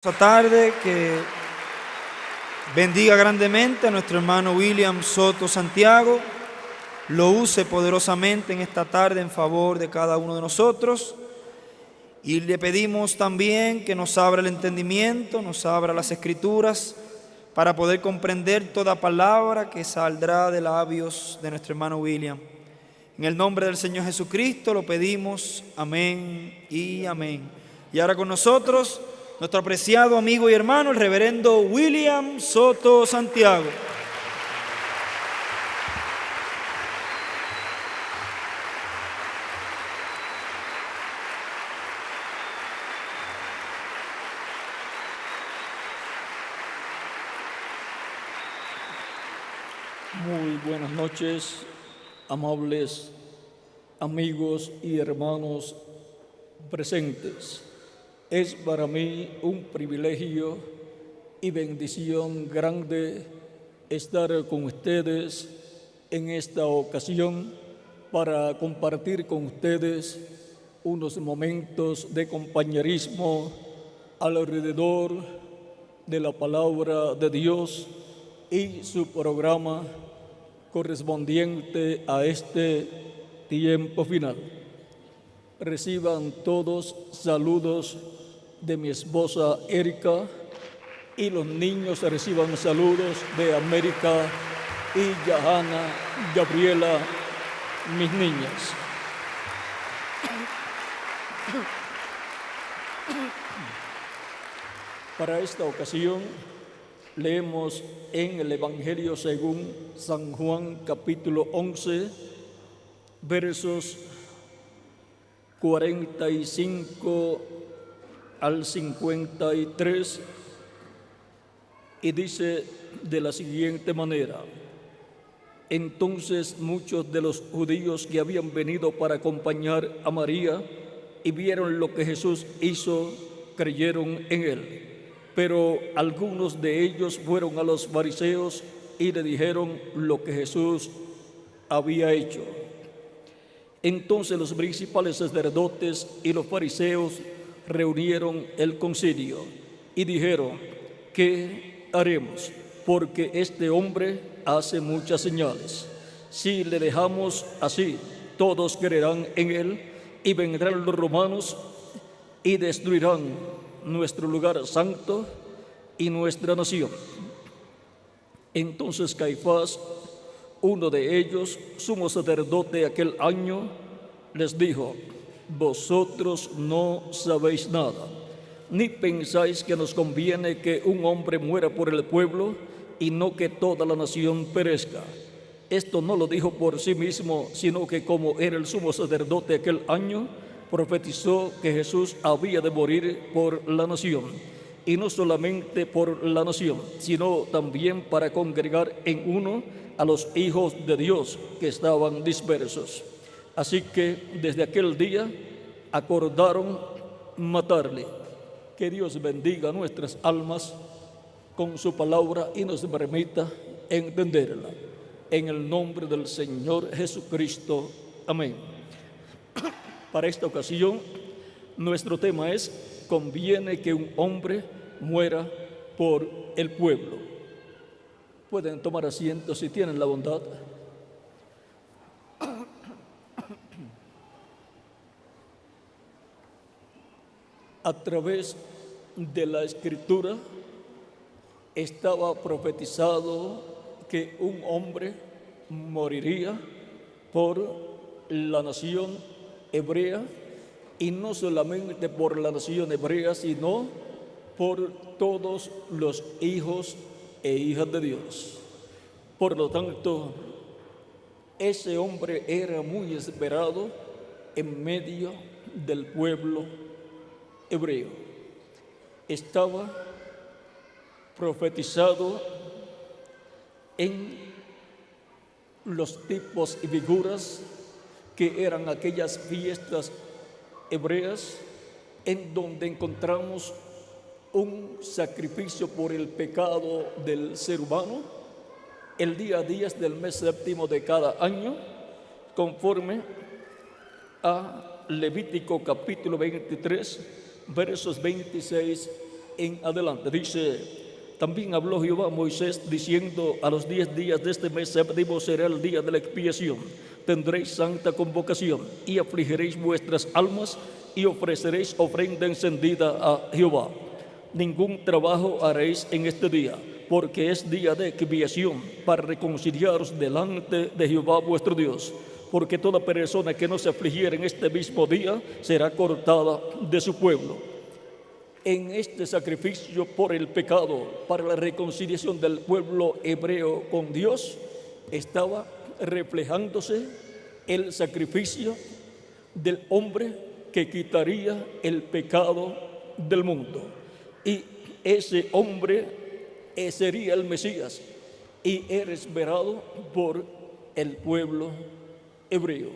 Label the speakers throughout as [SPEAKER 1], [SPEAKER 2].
[SPEAKER 1] Esta tarde que bendiga grandemente a nuestro hermano William Soto Santiago, lo use poderosamente en esta tarde en favor de cada uno de nosotros, y le pedimos también que nos abra el entendimiento, nos abra las escrituras para poder comprender toda palabra que saldrá de labios de nuestro hermano William. En el nombre del Señor Jesucristo lo pedimos, amén y amén. Y ahora con nosotros nuestro apreciado amigo y hermano, el reverendo William Soto Santiago.
[SPEAKER 2] Muy buenas noches, amables amigos y hermanos presentes. Es para mí un privilegio y bendición grande estar con ustedes en esta ocasión para compartir con ustedes unos momentos de compañerismo alrededor de la palabra de Dios y su programa correspondiente a este tiempo final. Reciban todos saludos de mi esposa Erika, y los niños reciban saludos de América y Yahana, Gabriela, mis niñas. Para esta ocasión leemos en el Evangelio según San Juan capítulo 11, versos 45 al 53, y dice de la siguiente manera: Entonces muchos de los judíos que habían venido para acompañar a María y vieron lo que Jesús hizo, creyeron en él. Pero algunos de ellos fueron a los fariseos y le dijeron lo que Jesús había hecho. Entonces los principales sacerdotes y los fariseos reunieron el concilio y dijeron: ¿qué haremos? Porque este hombre hace muchas señales. Si le dejamos así, todos creerán en él, y vendrán los romanos y destruirán nuestro lugar santo y nuestra nación. Entonces Caifás, uno de ellos, sumo sacerdote aquel año, les dijo: vosotros no sabéis nada, ni pensáis que nos conviene que un hombre muera por el pueblo y no que toda la nación perezca. Esto no lo dijo por sí mismo, sino que como era el sumo sacerdote aquel año, profetizó que Jesús había de morir por la nación, y no solamente por la nación, sino también para congregar en uno a los hijos de Dios que estaban dispersos. Así que desde aquel día acordaron matarle. Que Dios bendiga nuestras almas con su palabra y nos permita entenderla. En el nombre del Señor Jesucristo. Amén. Para esta ocasión, nuestro tema es: conviene que un hombre muera por el pueblo. Pueden tomar asiento si tienen la bondad. A través de la Escritura estaba profetizado que un hombre moriría por la nación hebrea, y no solamente por la nación hebrea, sino por todos los hijos e hijas de Dios. Por lo tanto, ese hombre era muy esperado en medio del pueblo hebreo. Estaba profetizado en los tipos y figuras que eran aquellas fiestas hebreas en donde encontramos un sacrificio por el pecado del ser humano el día 10 del mes séptimo de cada año, conforme a Levítico capítulo 23, versos 26 en adelante. Dice: también habló Jehová a Moisés diciendo: a los 10 días de este mes séptimo será el día de la expiación. Tendréis santa convocación y afligiréis vuestras almas y ofreceréis ofrenda encendida a Jehová. Ningún trabajo haréis en este día, porque es día de expiación para reconciliaros delante de Jehová vuestro Dios. Porque toda persona que no se afligiera en este mismo día será cortada de su pueblo. En este sacrificio por el pecado, para la reconciliación del pueblo hebreo con Dios, estaba reflejándose el sacrificio del hombre que quitaría el pecado del mundo. Y ese hombre sería el Mesías y era esperado por el pueblo hebreo.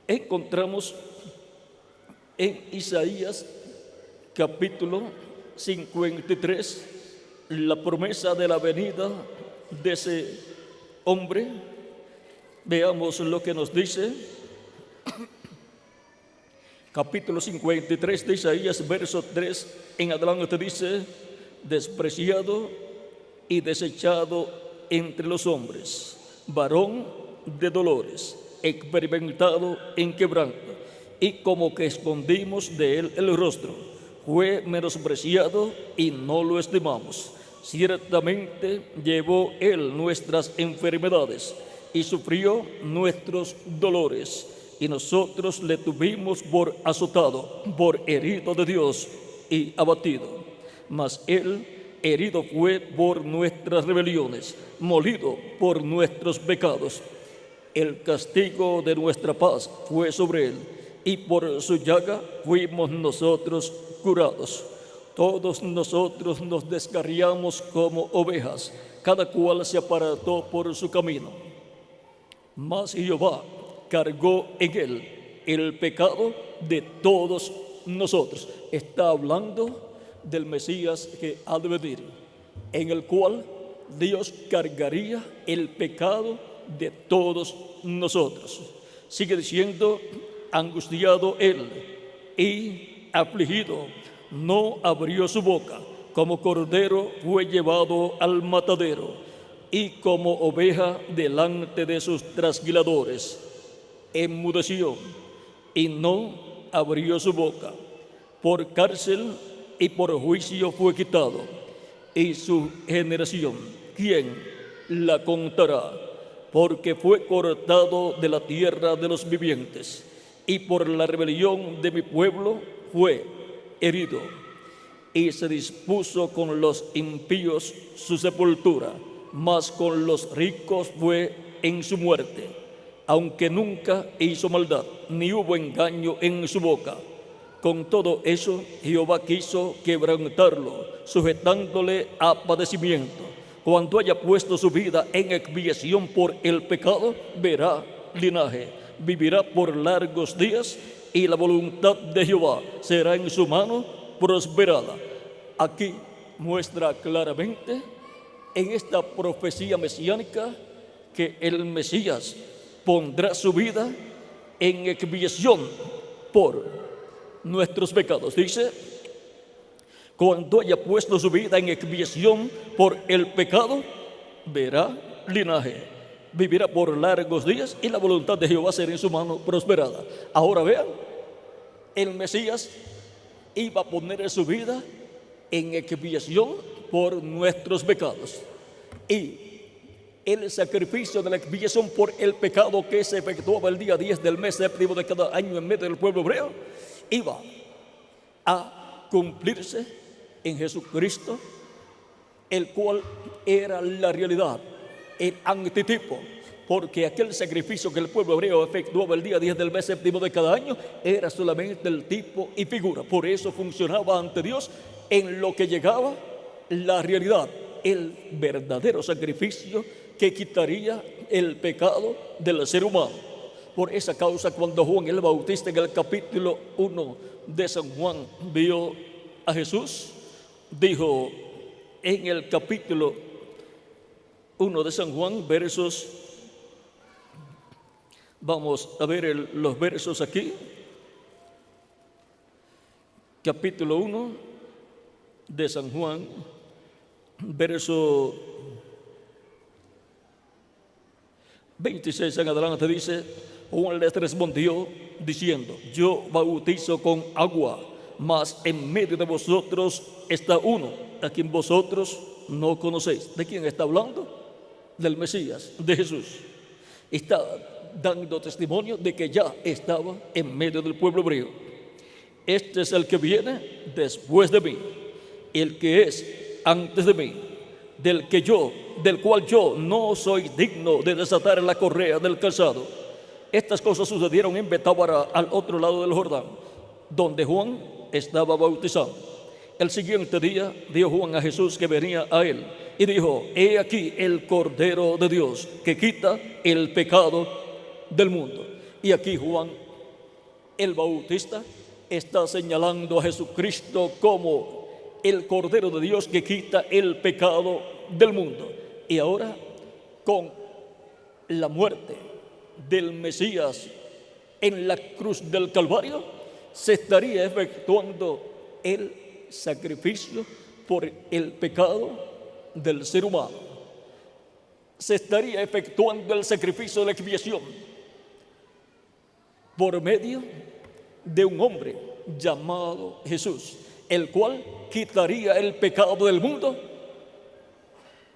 [SPEAKER 2] Encontramos en Isaías capítulo 53 la promesa de la venida de ese hombre. Veamos lo que nos dice. Capítulo 53 de Isaías, verso 3 en adelante dice: despreciado y desechado entre los hombres, varón de dolores, experimentado en quebranto, y como que escondimos de él el rostro. Fue menospreciado y no lo estimamos. Ciertamente llevó él nuestras enfermedades y sufrió nuestros dolores, y nosotros le tuvimos por azotado, por herido de Dios y abatido. Mas él herido fue por nuestras rebeliones, molido por nuestros pecados. El castigo de nuestra paz fue sobre él, y por su llaga fuimos nosotros curados. Todos nosotros nos descarriamos como ovejas, cada cual se apartó por su camino. Mas Jehová cargó en él el pecado de todos nosotros. Está hablando del Mesías que ha de venir, en el cual Dios cargaría el pecado de todos nosotros. Sigue diciendo: angustiado él y afligido, no abrió su boca. Como cordero fue llevado al matadero, y como oveja delante de sus trasquiladores, enmudeció y no abrió su boca. Por cárcel y por juicio fue quitado, y su generación, ¿quién la contará? Porque fue cortado de la tierra de los vivientes, y por la rebelión de mi pueblo fue herido. Y se dispuso con los impíos su sepultura, mas con los ricos fue en su muerte. Aunque nunca hizo maldad, ni hubo engaño en su boca. Con todo eso, Jehová quiso quebrantarlo, sujetándole a padecimiento. Cuando haya puesto su vida en expiación por el pecado, verá linaje, vivirá por largos días, y la voluntad de Jehová será en su mano prosperada. Aquí muestra claramente en esta profecía mesiánica que el Mesías pondrá su vida en expiación por nuestros pecados. Dice: cuando haya puesto su vida en expiación por el pecado, verá linaje, vivirá por largos días, y la voluntad de Jehová será en su mano prosperada. Ahora vean, el Mesías iba a poner su vida en expiación por nuestros pecados, y el sacrificio de la expiación por el pecado que se efectuaba el día 10 del mes séptimo de cada año en medio del pueblo hebreo iba a cumplirse en Jesucristo, el cual era la realidad, el antitipo, porque aquel sacrificio que el pueblo hebreo efectuaba el día 10 del mes séptimo de cada año era solamente el tipo y figura. Por eso funcionaba ante Dios en lo que llegaba la realidad, el verdadero sacrificio que quitaría el pecado del ser humano. Por esa causa, cuando Juan el Bautista en el capítulo 1 de San Juan vio a Jesús, dijo en el capítulo 1 de San Juan, versos, vamos a ver los versos aquí, capítulo 1 de San Juan, verso 26 en adelante, dice: Juan les respondió diciendo: yo bautizo con agua, mas en medio de vosotros está uno a quien vosotros no conocéis. ¿De quién está hablando? Del Mesías, de Jesús. Está dando testimonio de que ya estaba en medio del pueblo hebreo. Este es el que viene después de mí, el que es antes de mí, del cual yo no soy digno de desatar la correa del calzado. Estas cosas sucedieron en Betábara, al otro lado del Jordán, donde Juan estaba bautizando. El siguiente día vio Juan a Jesús que venía a él y dijo: he aquí el Cordero de Dios que quita el pecado del mundo. Y aquí Juan el Bautista está señalando a Jesucristo como el Cordero de Dios que quita el pecado del mundo. Y ahora, con la muerte del Mesías en la cruz del Calvario, se estaría efectuando el sacrificio por el pecado del ser humano. Se estaría efectuando el sacrificio de la expiación por medio de un hombre llamado Jesús, el cual quitaría el pecado del mundo,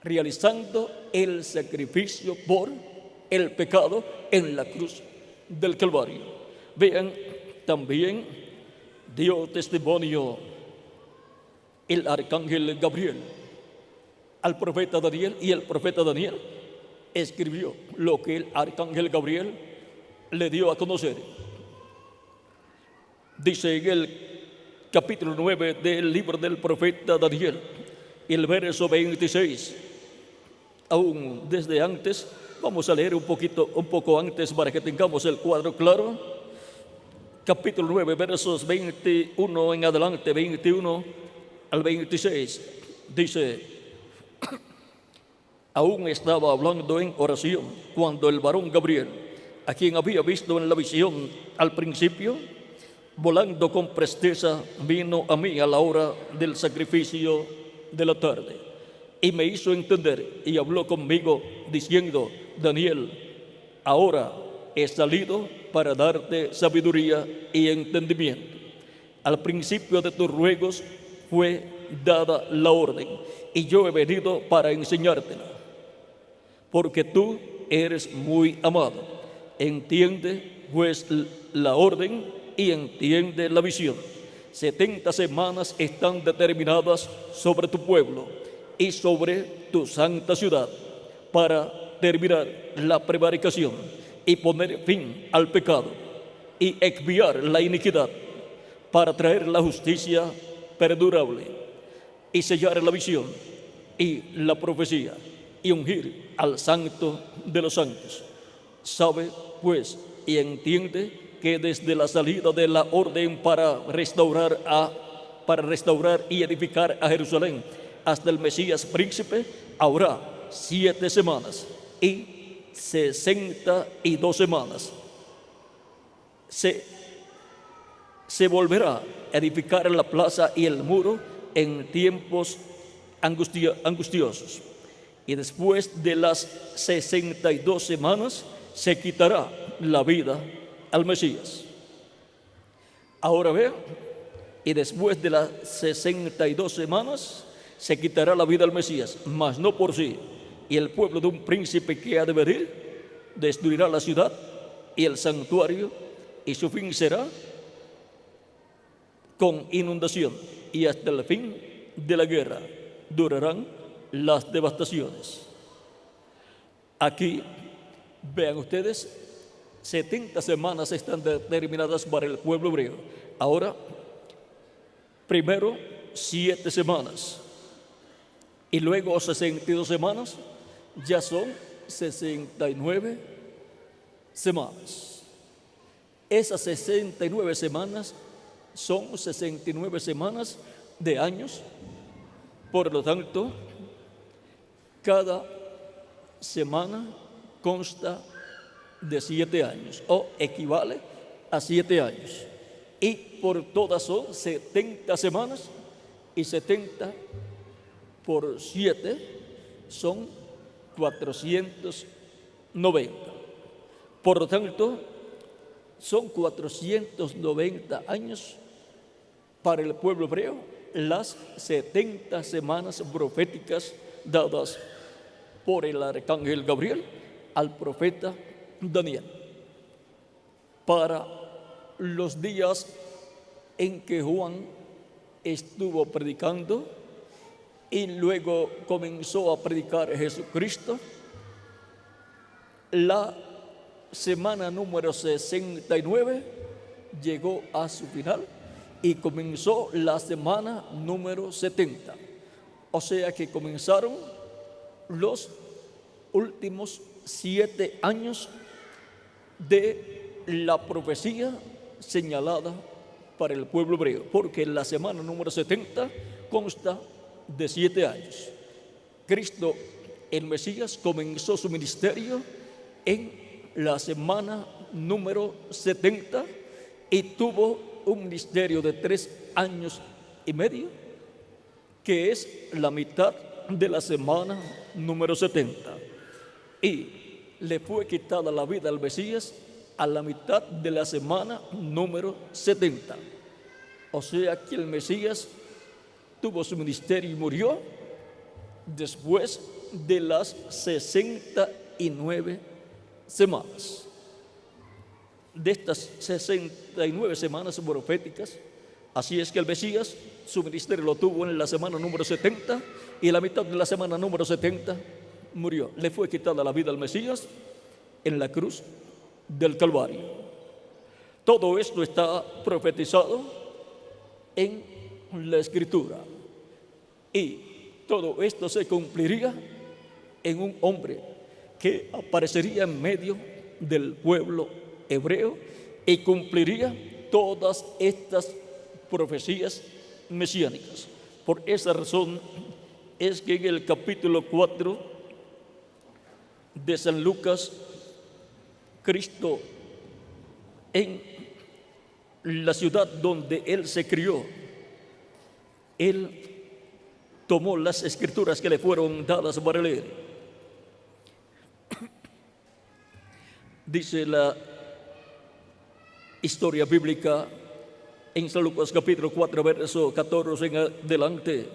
[SPEAKER 2] realizando el sacrificio por el pecado en la cruz del Calvario. Vean, también dio testimonio el arcángel Gabriel al profeta Daniel, y el profeta Daniel escribió lo que el arcángel Gabriel le dio a conocer. Dice en el capítulo 9 del libro del profeta Daniel, el verso 26, aún desde antes, vamos a leer un poco antes para que tengamos el cuadro claro. Capítulo 9, versos 21 en adelante, 21 al 26, dice: aún estaba hablando en oración cuando el varón Gabriel, a quien había visto en la visión al principio, volando con presteza, vino a mí a la hora del sacrificio de la tarde, y me hizo entender y habló conmigo diciendo: Daniel, ahora he salido para darte sabiduría y entendimiento. Al principio de tus ruegos fue dada la orden, y yo he venido para enseñártela, porque tú eres muy amado. Entiende pues la orden y entiende la visión. 70 semanas están determinadas sobre tu pueblo y sobre tu santa ciudad, para terminar la prevaricación y poner fin al pecado y expiar la iniquidad, para traer la justicia perdurable y sellar la visión y la profecía y ungir al santo de los santos. Sabe pues y entiende que desde la salida de la orden para restaurar y edificar a Jerusalén hasta el Mesías príncipe habrá 7 semanas y 62 semanas. Se volverá a edificar la plaza y el muro en tiempos angustiosos, y después de las 62 semanas se quitará la vida al Mesías. Ahora vean, y después de las 62 semanas se quitará la vida al Mesías, mas no por sí. Y el pueblo de un príncipe que ha de venir destruirá la ciudad y el santuario, y su fin será con inundación, y hasta el fin de la guerra durarán las devastaciones. Aquí, vean ustedes, 70 semanas están determinadas para el pueblo hebreo. Ahora, primero 7 semanas y luego 62 semanas, ya son 69 semanas. Esas 69 semanas son 69 semanas de años. Por lo tanto, cada semana consta de 7 años, o equivale a 7 años, y por todas son 70 semanas y 70 por 7 son 490. Por lo tanto, son 490 años para el pueblo hebreo las 70 semanas proféticas dadas por el arcángel Gabriel al profeta Daniel. Para los días en que Juan estuvo predicando y luego comenzó a predicar Jesucristo, la semana número 69 llegó a su final y comenzó la semana número 70. O sea que comenzaron los últimos 7 años de la profecía señalada para el pueblo hebreo, porque la semana número 70 consta de 7 años. Cristo, el Mesías, comenzó su ministerio en la semana número 70 y tuvo un ministerio de 3 años y medio, que es la mitad de la semana número 70. Y le fue quitada la vida al Mesías a la mitad de la semana número 70. O sea que el Mesías tuvo su ministerio y murió después de las 69 semanas. De estas 69 semanas proféticas, así es que el Mesías, su ministerio lo tuvo en la semana número 70 y la mitad de la semana número 70 murió. Le fue quitada la vida al Mesías en la cruz del Calvario. Todo esto está profetizado en la Escritura y todo esto se cumpliría en un hombre que aparecería en medio del pueblo hebreo y cumpliría todas estas profecías mesiánicas. Por esa razón es que en el capítulo 4 de San Lucas, Cristo, en la ciudad donde Él se crió, Él tomó las escrituras que le fueron dadas para leer. Dice la historia bíblica en San Lucas capítulo 4, verso 14 en adelante.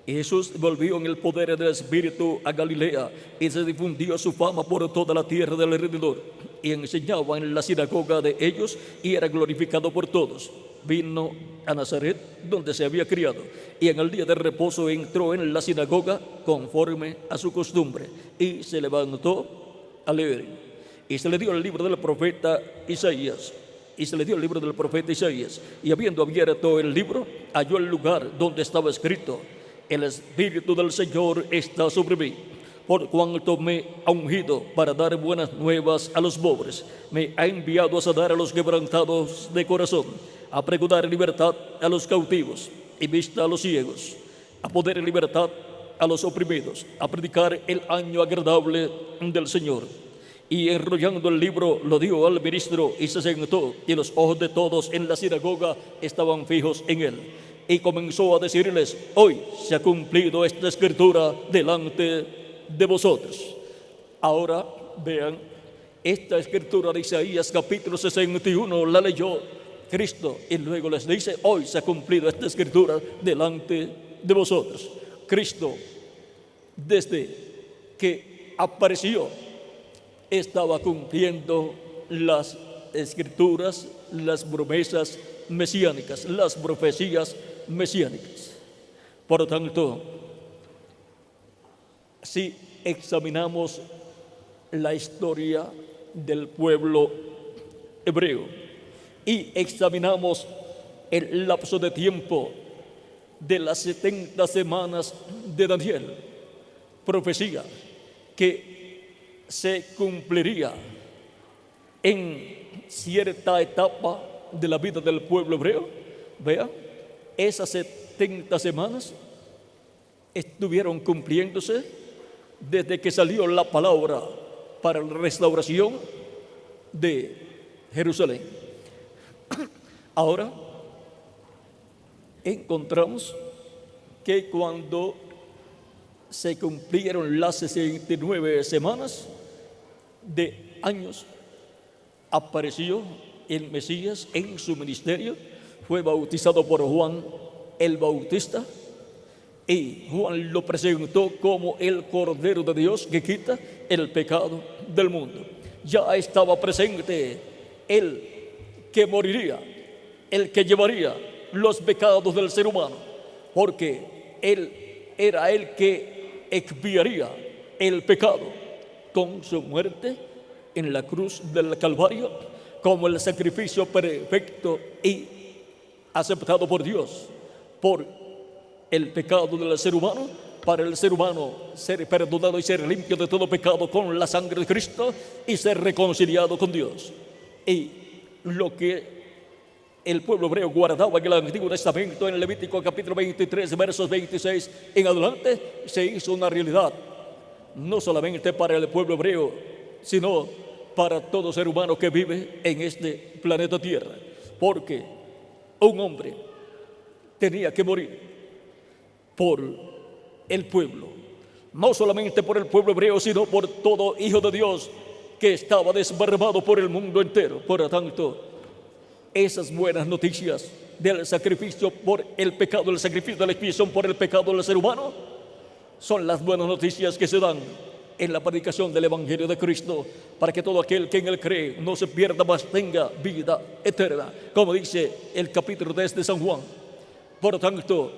[SPEAKER 2] Y Jesús volvió en el poder del Espíritu a Galilea y se difundió su fama por toda la tierra del alrededor. Y enseñaba en la sinagoga de ellos y era glorificado por todos. Vino a Nazaret, donde se había criado, y en el día de reposo entró en la sinagoga conforme a su costumbre y se levantó a leer. Y se le dio el libro del profeta Isaías. Y habiendo abierto el libro, halló el lugar donde estaba escrito: el Espíritu del Señor está sobre mí, por cuanto me ha ungido para dar buenas nuevas a los pobres. Me ha enviado a sanar a los quebrantados de corazón, a pregonar libertad a los cautivos y vista a los ciegos, a poner en libertad a los oprimidos, a predicar el año agradable del Señor. Y enrollando el libro lo dio al ministro y se sentó, y los ojos de todos en la sinagoga estaban fijos en él. Y comenzó a decirles: hoy se ha cumplido esta escritura delante de vosotros. Ahora vean, esta escritura de Isaías capítulo 61 la leyó Cristo y luego les dice: hoy se ha cumplido esta escritura delante de vosotros. Cristo, desde que apareció, estaba cumpliendo las escrituras, las promesas mesiánicas, las profecías mesiánicas. Por lo tanto, si examinamos la historia del pueblo hebreo y examinamos el lapso de tiempo de las 70 semanas de Daniel, profecía que se cumpliría en cierta etapa de la vida del pueblo hebreo, vean, esas 70 semanas estuvieron cumpliéndose desde que salió la palabra para la restauración de Jerusalén. Ahora encontramos que cuando se cumplieron las 69 semanas de años, apareció el Mesías en su ministerio, fue bautizado por Juan el Bautista, y Juan lo presentó como el Cordero de Dios que quita el pecado del mundo. Ya estaba presente el que moriría, el que llevaría los pecados del ser humano, porque Él era el que expiaría el pecado con su muerte en la cruz del Calvario, como el sacrificio perfecto y aceptado por Dios por el pecado del ser humano, para el ser humano ser perdonado y ser limpio de todo pecado con la sangre de Cristo y ser reconciliado con Dios. Y lo que el pueblo hebreo guardaba en el Antiguo Testamento, en el Levítico capítulo 23, versos 26 en adelante, se hizo una realidad, no solamente para el pueblo hebreo, sino para todo ser humano que vive en este planeta Tierra, porque un hombre tenía que morir por el pueblo, no solamente por el pueblo hebreo, sino por todo hijo de Dios que estaba desbarbado por el mundo entero. Por lo tanto, esas buenas noticias del sacrificio por el pecado, el sacrificio de la expiación por el pecado del ser humano, son las buenas noticias que se dan en la predicación del Evangelio de Cristo, para que todo aquel que en él cree no se pierda, mas tenga vida eterna, como dice el capítulo 3 de San Juan. Por lo tanto,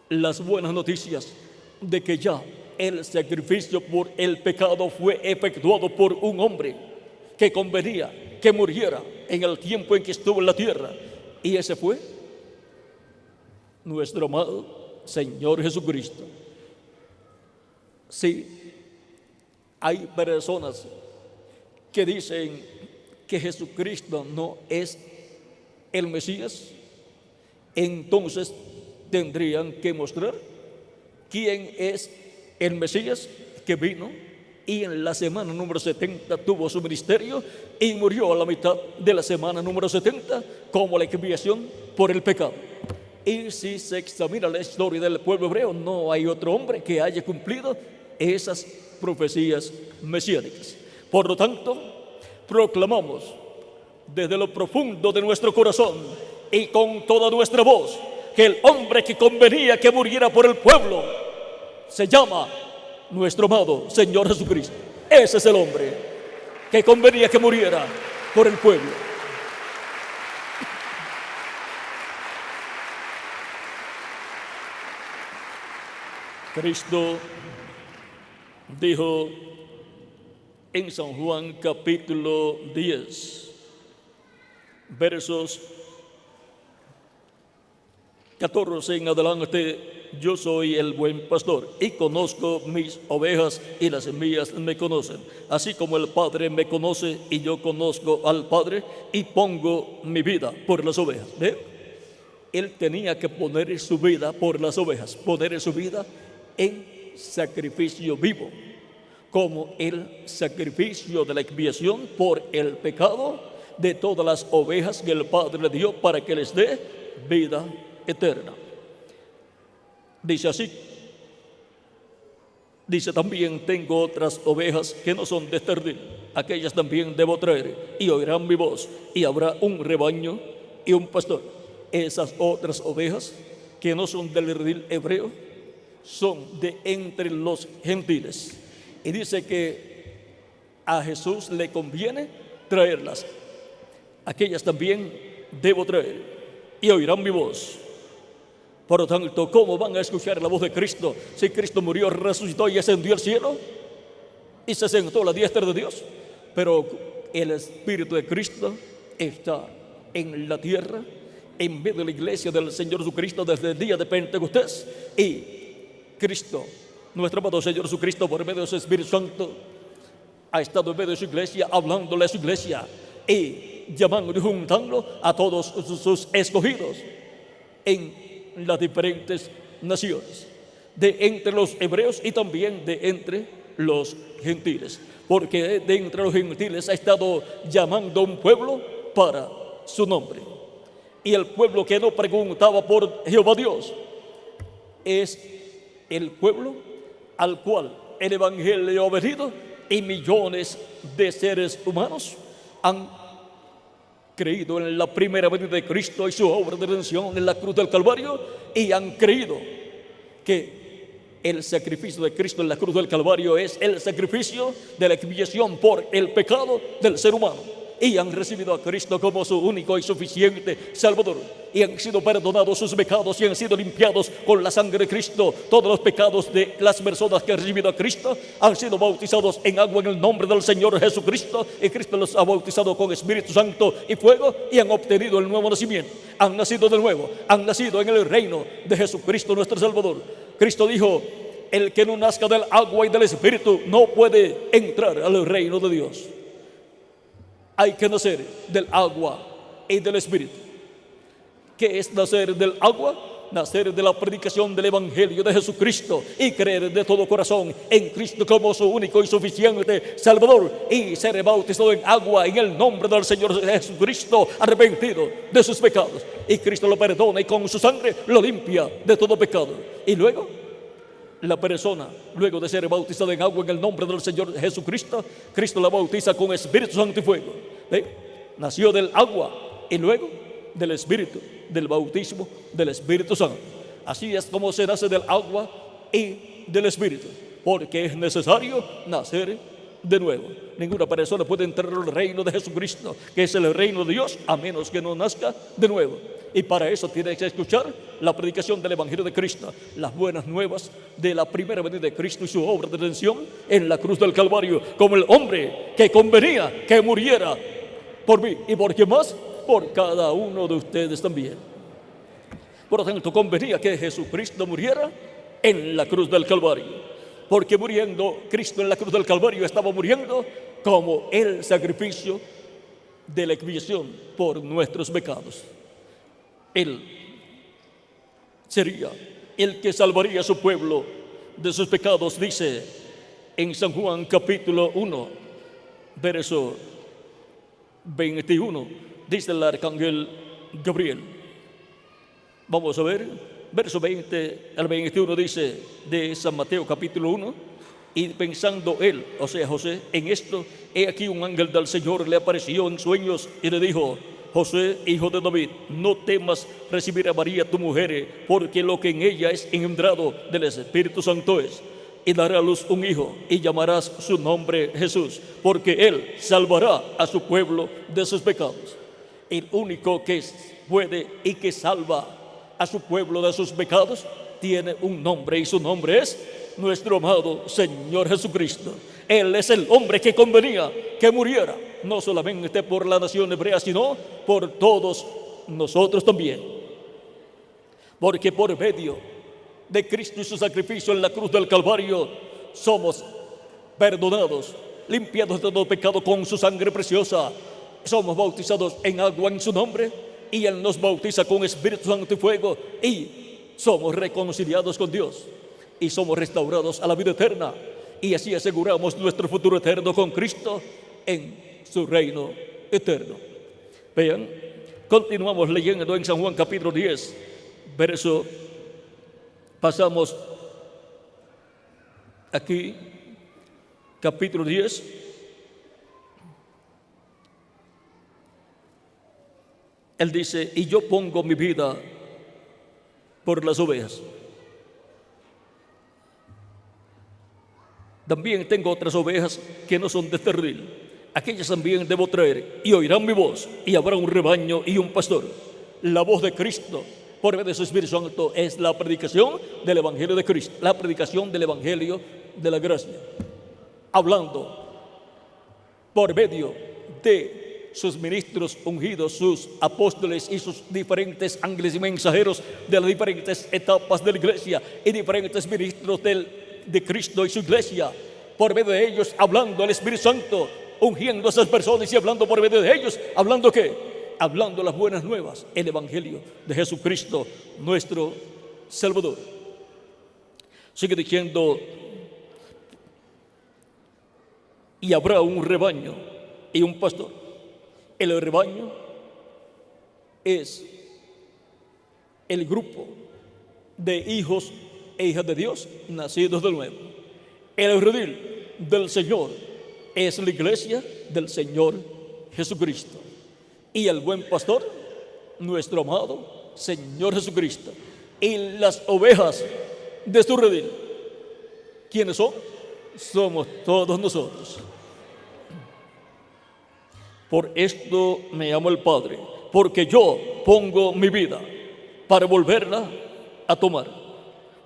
[SPEAKER 2] las buenas noticias de que ya el sacrificio por el pecado fue efectuado por un hombre que convenía que muriera en el tiempo en que estuvo en la tierra, y ese fue nuestro amado Señor Jesucristo. Sí, hay personas que dicen que Jesucristo no es el Mesías, entonces tendrían que mostrar quién es el Mesías que vino y en la semana número 70 tuvo su ministerio y murió a la mitad de la semana número 70 como la expiación por el pecado. Y si se examina la historia del pueblo hebreo, no hay otro hombre que haya cumplido esas profecías mesiánicas. Por lo tanto, proclamamos desde lo profundo de nuestro corazón y con toda nuestra voz que el hombre que convenía que muriera por el pueblo se llama nuestro amado Señor Jesucristo. Ese es el hombre que convenía que muriera por el pueblo. Cristo dijo en San Juan capítulo 10, versos 14 en adelante: yo soy el buen pastor y conozco mis ovejas y las mías me conocen, así como el Padre me conoce y yo conozco al Padre y pongo mi vida por las ovejas. ¿Ve? Él tenía que poner su vida por las ovejas, poner su vida en sacrificio vivo, como el sacrificio de la expiación por el pecado de todas las ovejas que el Padre le dio para que les dé vida eterna. Dice así, dice también: tengo otras ovejas que no son de este redil, aquellas también debo traer, y oirán mi voz, y habrá un rebaño y un pastor. Esas otras ovejas que no son del redil hebreo son de entre los gentiles. Y dice que a Jesús le conviene traerlas. Aquellas también debo traer, y oirán mi voz. Por lo tanto, ¿cómo van a escuchar la voz de Cristo si Cristo murió, resucitó y ascendió al cielo y se sentó a la diestra de Dios? Pero el Espíritu de Cristo está en la tierra, en medio de la iglesia del Señor Jesucristo desde el día de Pentecostés, y Cristo, nuestro amado Señor Jesucristo, por medio de su Espíritu Santo, ha estado en medio de su iglesia, hablándole a su iglesia y llamando y juntando a todos sus escogidos en las diferentes naciones, de entre los hebreos y también de entre los gentiles, porque de entre los gentiles ha estado llamando a un pueblo para su nombre. Y el pueblo que no preguntaba por Jehová Dios es el pueblo al cual el Evangelio ha venido, y millones de seres humanos han creído en la primera venida de Cristo y su obra de redención en la cruz del Calvario, y han creído que el sacrificio de Cristo en la cruz del Calvario es el sacrificio de la expiación por el pecado del ser humano, y han recibido a Cristo como su único y suficiente Salvador, y han sido perdonados sus pecados y han sido limpiados con la sangre de Cristo. Todos los pecados de las personas que han recibido a Cristo han sido bautizados en agua en el nombre del Señor Jesucristo, y Cristo los ha bautizado con Espíritu Santo y fuego, y han obtenido el nuevo nacimiento, han nacido de nuevo, han nacido en el reino de Jesucristo nuestro Salvador. Cristo dijo: el que no nazca del agua y del Espíritu no puede entrar al reino de Dios. Hay que nacer del agua y del Espíritu. ¿Qué es nacer del agua? Nacer de la predicación del Evangelio de Jesucristo y creer de todo corazón en Cristo como su único y suficiente Salvador, y ser bautizado en agua en el nombre del Señor Jesucristo, arrepentido de sus pecados, y Cristo lo perdona y con su sangre lo limpia de todo pecado. Y luego la persona, luego de ser bautizada en agua en el nombre del Señor Jesucristo, Cristo la bautiza con Espíritu Santo y fuego. ¿Ve? Nació del agua y luego del Espíritu, del bautismo del Espíritu Santo. Así es como se nace del agua y del Espíritu, porque es necesario nacer de nuevo. Ninguna persona puede entrar al reino de Jesucristo, que es el reino de Dios, a menos que no nazca de nuevo. Y para eso tienes que escuchar la predicación del Evangelio de Cristo, las buenas nuevas de la primera venida de Cristo y su obra de redención en la cruz del Calvario, como el hombre que convenía que muriera por mí y por quién más, por cada uno de ustedes también. Por lo tanto, convenía que Jesucristo muriera en la cruz del Calvario, porque muriendo Cristo en la cruz del Calvario estaba muriendo como el sacrificio de la expiación por nuestros pecados. Él sería el que salvaría a su pueblo de sus pecados, dice en San Juan capítulo 1, verso 21, dice el arcángel Gabriel. Vamos a ver, verso 20 al 21 dice de San Mateo capítulo 1: y pensando él, o sea José, en esto, he aquí un ángel del Señor le apareció en sueños y le dijo: José, hijo de David, no temas recibir a María tu mujer, porque lo que en ella es engendrado del Espíritu Santo es, y dará a luz un hijo, y llamarás su nombre Jesús, porque él salvará a su pueblo de sus pecados. El único que puede y que salva a su pueblo de sus pecados tiene un nombre, y su nombre es nuestro amado Señor Jesucristo. Él es el hombre que convenía que muriera, no solamente por la nación hebrea, sino por todos nosotros también. Porque por medio de Cristo y su sacrificio en la cruz del Calvario somos perdonados, limpiados de todo pecado con su sangre preciosa. Somos bautizados en agua en su nombre, y Él nos bautiza con Espíritu Santo y fuego, y somos reconciliados con Dios y somos restaurados a la vida eterna, y así aseguramos nuestro futuro eterno con Cristo en su reino eterno. Vean, continuamos leyendo en San Juan capítulo 10, verso, pasamos aquí, capítulo 10, Él dice: y yo pongo mi vida por las ovejas. También tengo otras ovejas que no son de este redil. Aquellas también debo traer, y oirán mi voz, y habrá un rebaño y un pastor. La voz de Cristo por medio de su Espíritu Santo es la predicación del Evangelio de Cristo, la predicación del Evangelio de la gracia, hablando por medio de sus ministros ungidos, sus apóstoles y sus diferentes ángeles y mensajeros de las diferentes etapas de la iglesia, y diferentes ministros de Cristo y su iglesia, por medio de ellos hablando al Espíritu Santo, ungiendo a esas personas y hablando por medio de ellos, hablando ¿qué? Hablando las buenas nuevas, el Evangelio de Jesucristo nuestro Salvador. Sigue diciendo: y habrá un rebaño y un pastor. El rebaño es el grupo de hijos e hijas de Dios, nacidos de nuevo. El redil del Señor es la iglesia del Señor Jesucristo. Y el buen pastor, nuestro amado Señor Jesucristo. Y las ovejas de su redil, ¿quiénes son? Somos todos nosotros. Por esto me amo el Padre, porque yo pongo mi vida para volverla a tomar.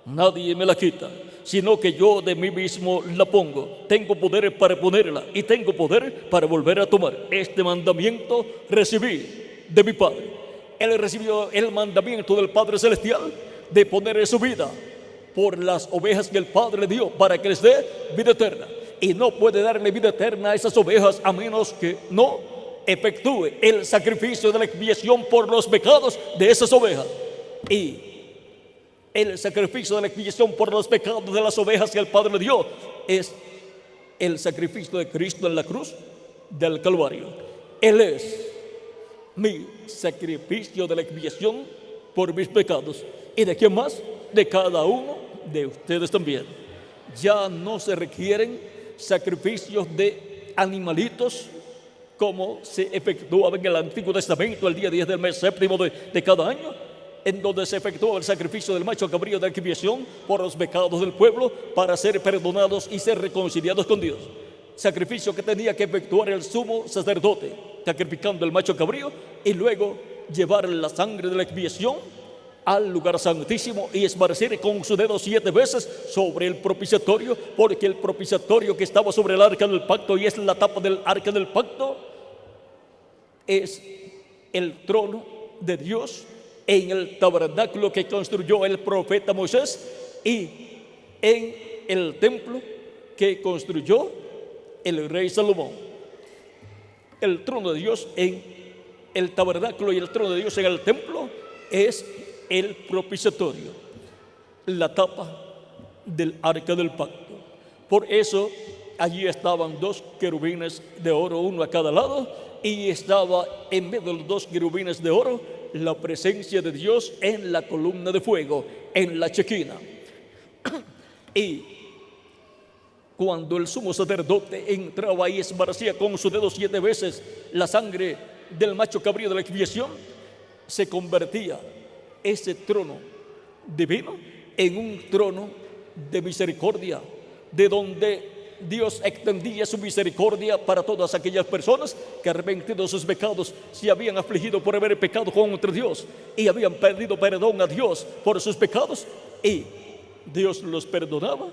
[SPEAKER 2] Nadie me la quita, sino que yo de mí mismo la pongo. Tengo poder para ponerla y tengo poder para volver a tomar. Este mandamiento recibí de mi Padre. Él recibió el mandamiento del Padre Celestial de poner su vida por las ovejas que el Padre le dio para que les dé vida eterna. Y no puede darle vida eterna a esas ovejas a menos que no efectúe el sacrificio de la expiación por los pecados de esas ovejas. Y el sacrificio de la expiación por los pecados de las ovejas que el Padre le dio es el sacrificio de Cristo en la cruz del Calvario. Él es mi sacrificio de la expiación por mis pecados. ¿Y de quién más? De cada uno de ustedes también. Ya no se requieren sacrificios de animalitos como se efectuaba en el Antiguo Testamento el día 10 del mes séptimo de cada año, en donde se efectuó el sacrificio del macho cabrío de expiación por los pecados del pueblo para ser perdonados y ser reconciliados con Dios. Sacrificio que tenía que efectuar el sumo sacerdote, sacrificando el macho cabrío y luego llevar la sangre de la expiación al lugar santísimo y esparcir con su dedo 7 veces sobre el propiciatorio, porque el propiciatorio que estaba sobre el arca del pacto y es la tapa del arca del pacto es el trono de Dios en el tabernáculo que construyó el profeta Moisés y en el templo que construyó el rey Salomón. El trono de Dios en el tabernáculo y el trono de Dios en el templo es el propiciatorio, la tapa del arca del pacto. Por eso allí estaban 2 querubines de oro, uno a cada lado, y estaba en medio de los 2 querubines de oro la presencia de Dios en la columna de fuego, en la chequina. Y cuando el sumo sacerdote entraba y esparcía con su dedo 7 veces la sangre del macho cabrío de la expiación, se convertía ese trono divino en un trono de misericordia, de donde Dios extendía su misericordia para todas aquellas personas que, arrepentidos de sus pecados, se habían afligido por haber pecado contra Dios y habían pedido perdón a Dios por sus pecados, y Dios los perdonaba,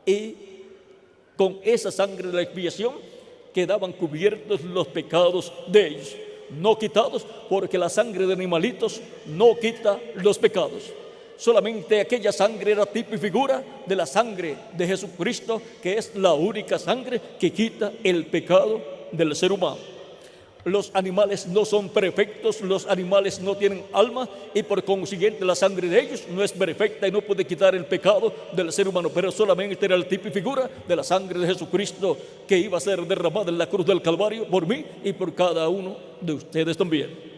[SPEAKER 2] y con esa sangre de la expiación quedaban cubiertos los pecados de ellos, no quitados, porque la sangre de animalitos no quita los pecados. Solamente aquella sangre era tipo y figura de la sangre de Jesucristo, que es la única sangre que quita el pecado del ser humano. Los animales no son perfectos, los animales no tienen alma, y por consiguiente la sangre de ellos no es perfecta y no puede quitar el pecado del ser humano, pero solamente era el tipo y figura de la sangre de Jesucristo que iba a ser derramada en la cruz del Calvario por mí y por cada uno de ustedes también.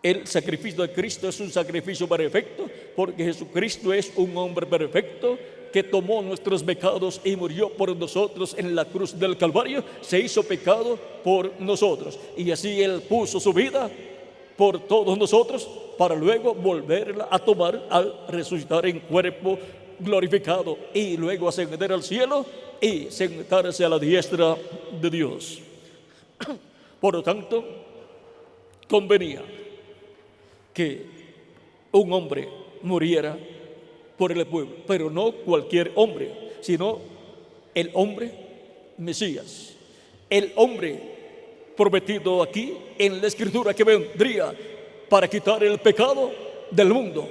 [SPEAKER 2] El sacrificio de Cristo es un sacrificio perfecto, porque Jesucristo es un hombre perfecto que tomó nuestros pecados y murió por nosotros en la cruz del Calvario. Se hizo pecado por nosotros, y así Él puso su vida por todos nosotros para luego volverla a tomar al resucitar en cuerpo glorificado y luego ascender al cielo y sentarse a la diestra de Dios. Por lo tanto, convenía que un hombre muriera por el pueblo, pero no cualquier hombre, sino el hombre Mesías, el hombre prometido aquí en la Escritura, que vendría para quitar el pecado del mundo,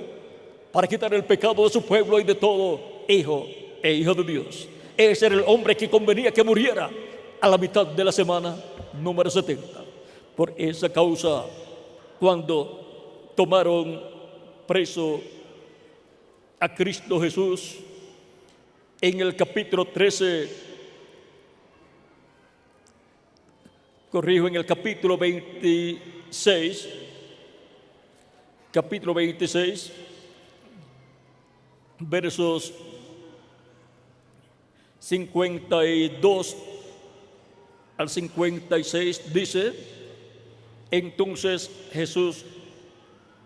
[SPEAKER 2] para quitar el pecado de su pueblo y de todo hijo e hija de Dios. Ese era el hombre que convenía que muriera a la mitad de la semana número 70. Por esa causa, cuando tomaron preso a Cristo Jesús en el capítulo 13, en el capítulo 26, versos 52 al 56 dice: entonces Jesús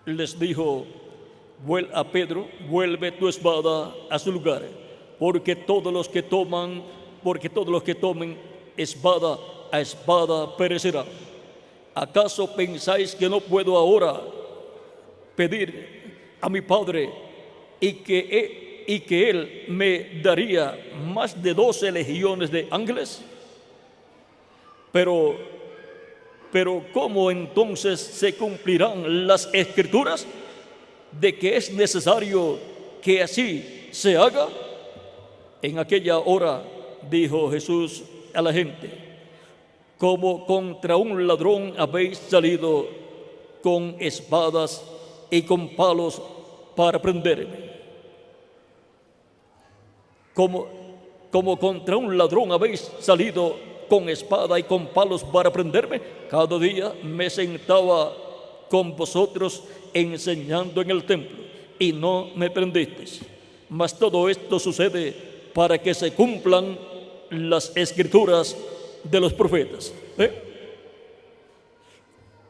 [SPEAKER 2] les dijo a Pedro: vuelve tu espada a su lugar, porque todos los que tomen espada a espada perecerán. ¿Acaso pensáis que no puedo ahora pedir a mi Padre y que Él me daría más de 12 legiones de ángeles? Pero ¿cómo entonces se cumplirán las Escrituras de que es necesario que así se haga? En aquella hora dijo Jesús a la gente: como contra un ladrón habéis salido con espadas y con palos para prenderme. Como contra un ladrón habéis salido con espada y con palos para prenderme. Cada día me sentaba con vosotros enseñando en el templo y no me prendisteis. Mas todo esto sucede para que se cumplan las Escrituras de los profetas.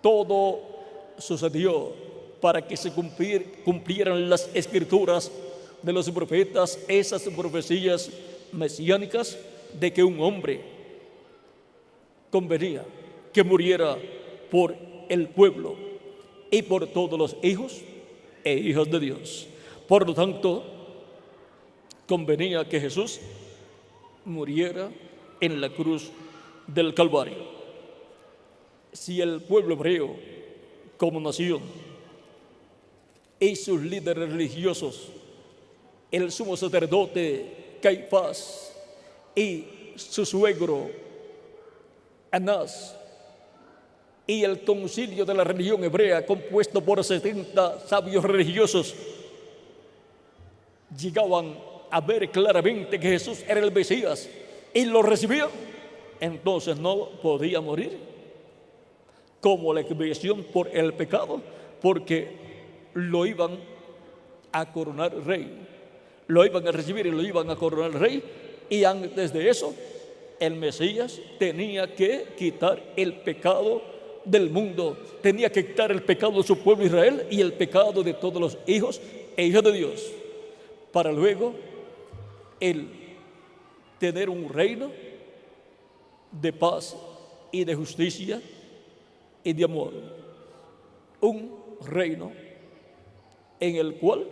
[SPEAKER 2] Todo sucedió para que se cumplieran las Escrituras de los profetas, esas profecías mesiánicas de que un hombre convenía que muriera por el pueblo y por todos los hijos e hijas de Dios. Por lo tanto, convenía que Jesús muriera en la cruz del Calvario. Si el pueblo hebreo como nación y sus líderes religiosos, el sumo sacerdote Caifás y su suegro Anás, y el concilio de la religión hebrea compuesto por 70 sabios religiosos, llegaban a ver claramente que Jesús era el Mesías y lo recibían, entonces no podía morir como la expiación por el pecado, porque lo iban a coronar rey, lo iban a recibir y lo iban a coronar rey. Y antes de eso, el Mesías tenía que quitar el pecado del mundo, tenía que quitar el pecado de su pueblo Israel y el pecado de todos los hijos e hijas de Dios, para luego él tener un reino de paz y de justicia y de amor, un reino en el cual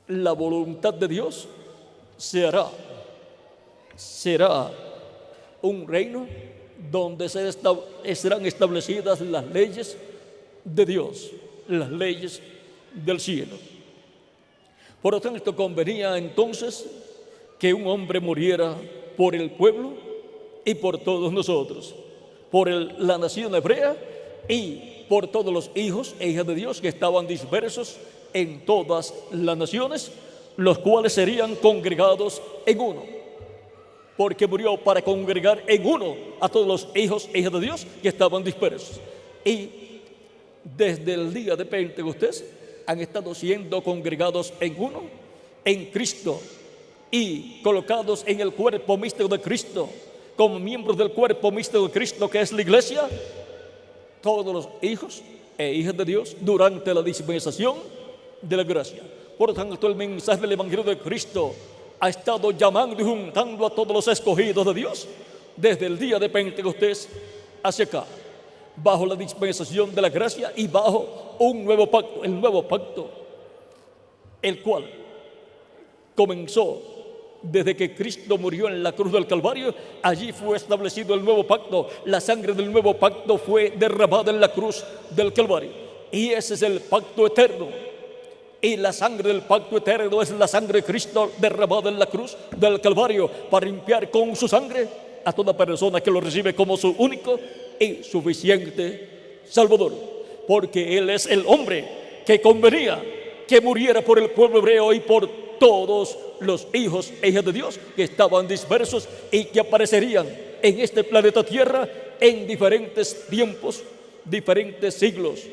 [SPEAKER 2] la voluntad de Dios será un reino donde serán establecidas las leyes de Dios, las leyes del cielo. Por lo tanto, convenía entonces que un hombre muriera por el pueblo y por todos nosotros, por la nación hebrea y por todos los hijos e hijas de Dios que estaban dispersos en todas las naciones, los cuales serían congregados en uno, porque murió para congregar en uno a todos los hijos e hijas de Dios que estaban dispersos. Y desde el día de Pentecostés han estado siendo congregados en uno, en Cristo, y colocados en el cuerpo místico de Cristo, como miembros del cuerpo místico de Cristo, que es la iglesia, todos los hijos e hijas de Dios durante la dispensación de la gracia. Por lo tanto, el mensaje del Evangelio de Cristo ha estado llamando y juntando a todos los escogidos de Dios desde el día de Pentecostés hacia acá, bajo la dispensación de la gracia y bajo un nuevo pacto, el nuevo pacto, el cual comenzó desde que Cristo murió en la cruz del Calvario. Allí fue establecido el nuevo pacto. La sangre del nuevo pacto fue derramada en la cruz del Calvario, y ese es el pacto eterno. Y la sangre del pacto eterno es la sangre de Cristo derramada en la cruz del Calvario para limpiar con su sangre a toda persona que lo recibe como su único y suficiente Salvador. Porque Él es el hombre que convenía que muriera por el pueblo hebreo y por todos los hijos e hijas de Dios que estaban dispersos y que aparecerían en este planeta Tierra en diferentes tiempos, diferentes siglos,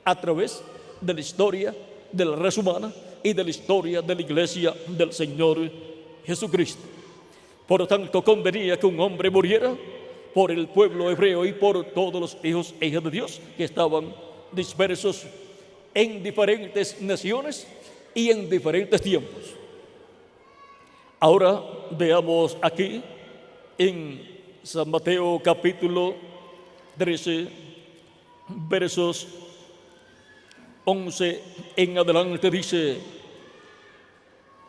[SPEAKER 2] a través de la historia de la raza humana y de la historia de la iglesia del Señor Jesucristo. Por lo tanto, convenía que un hombre muriera por el pueblo hebreo y por todos los hijos e hijas de Dios que estaban dispersos en diferentes naciones y en diferentes tiempos. Ahora veamos aquí en San Mateo capítulo 13, versos 11 en adelante dice,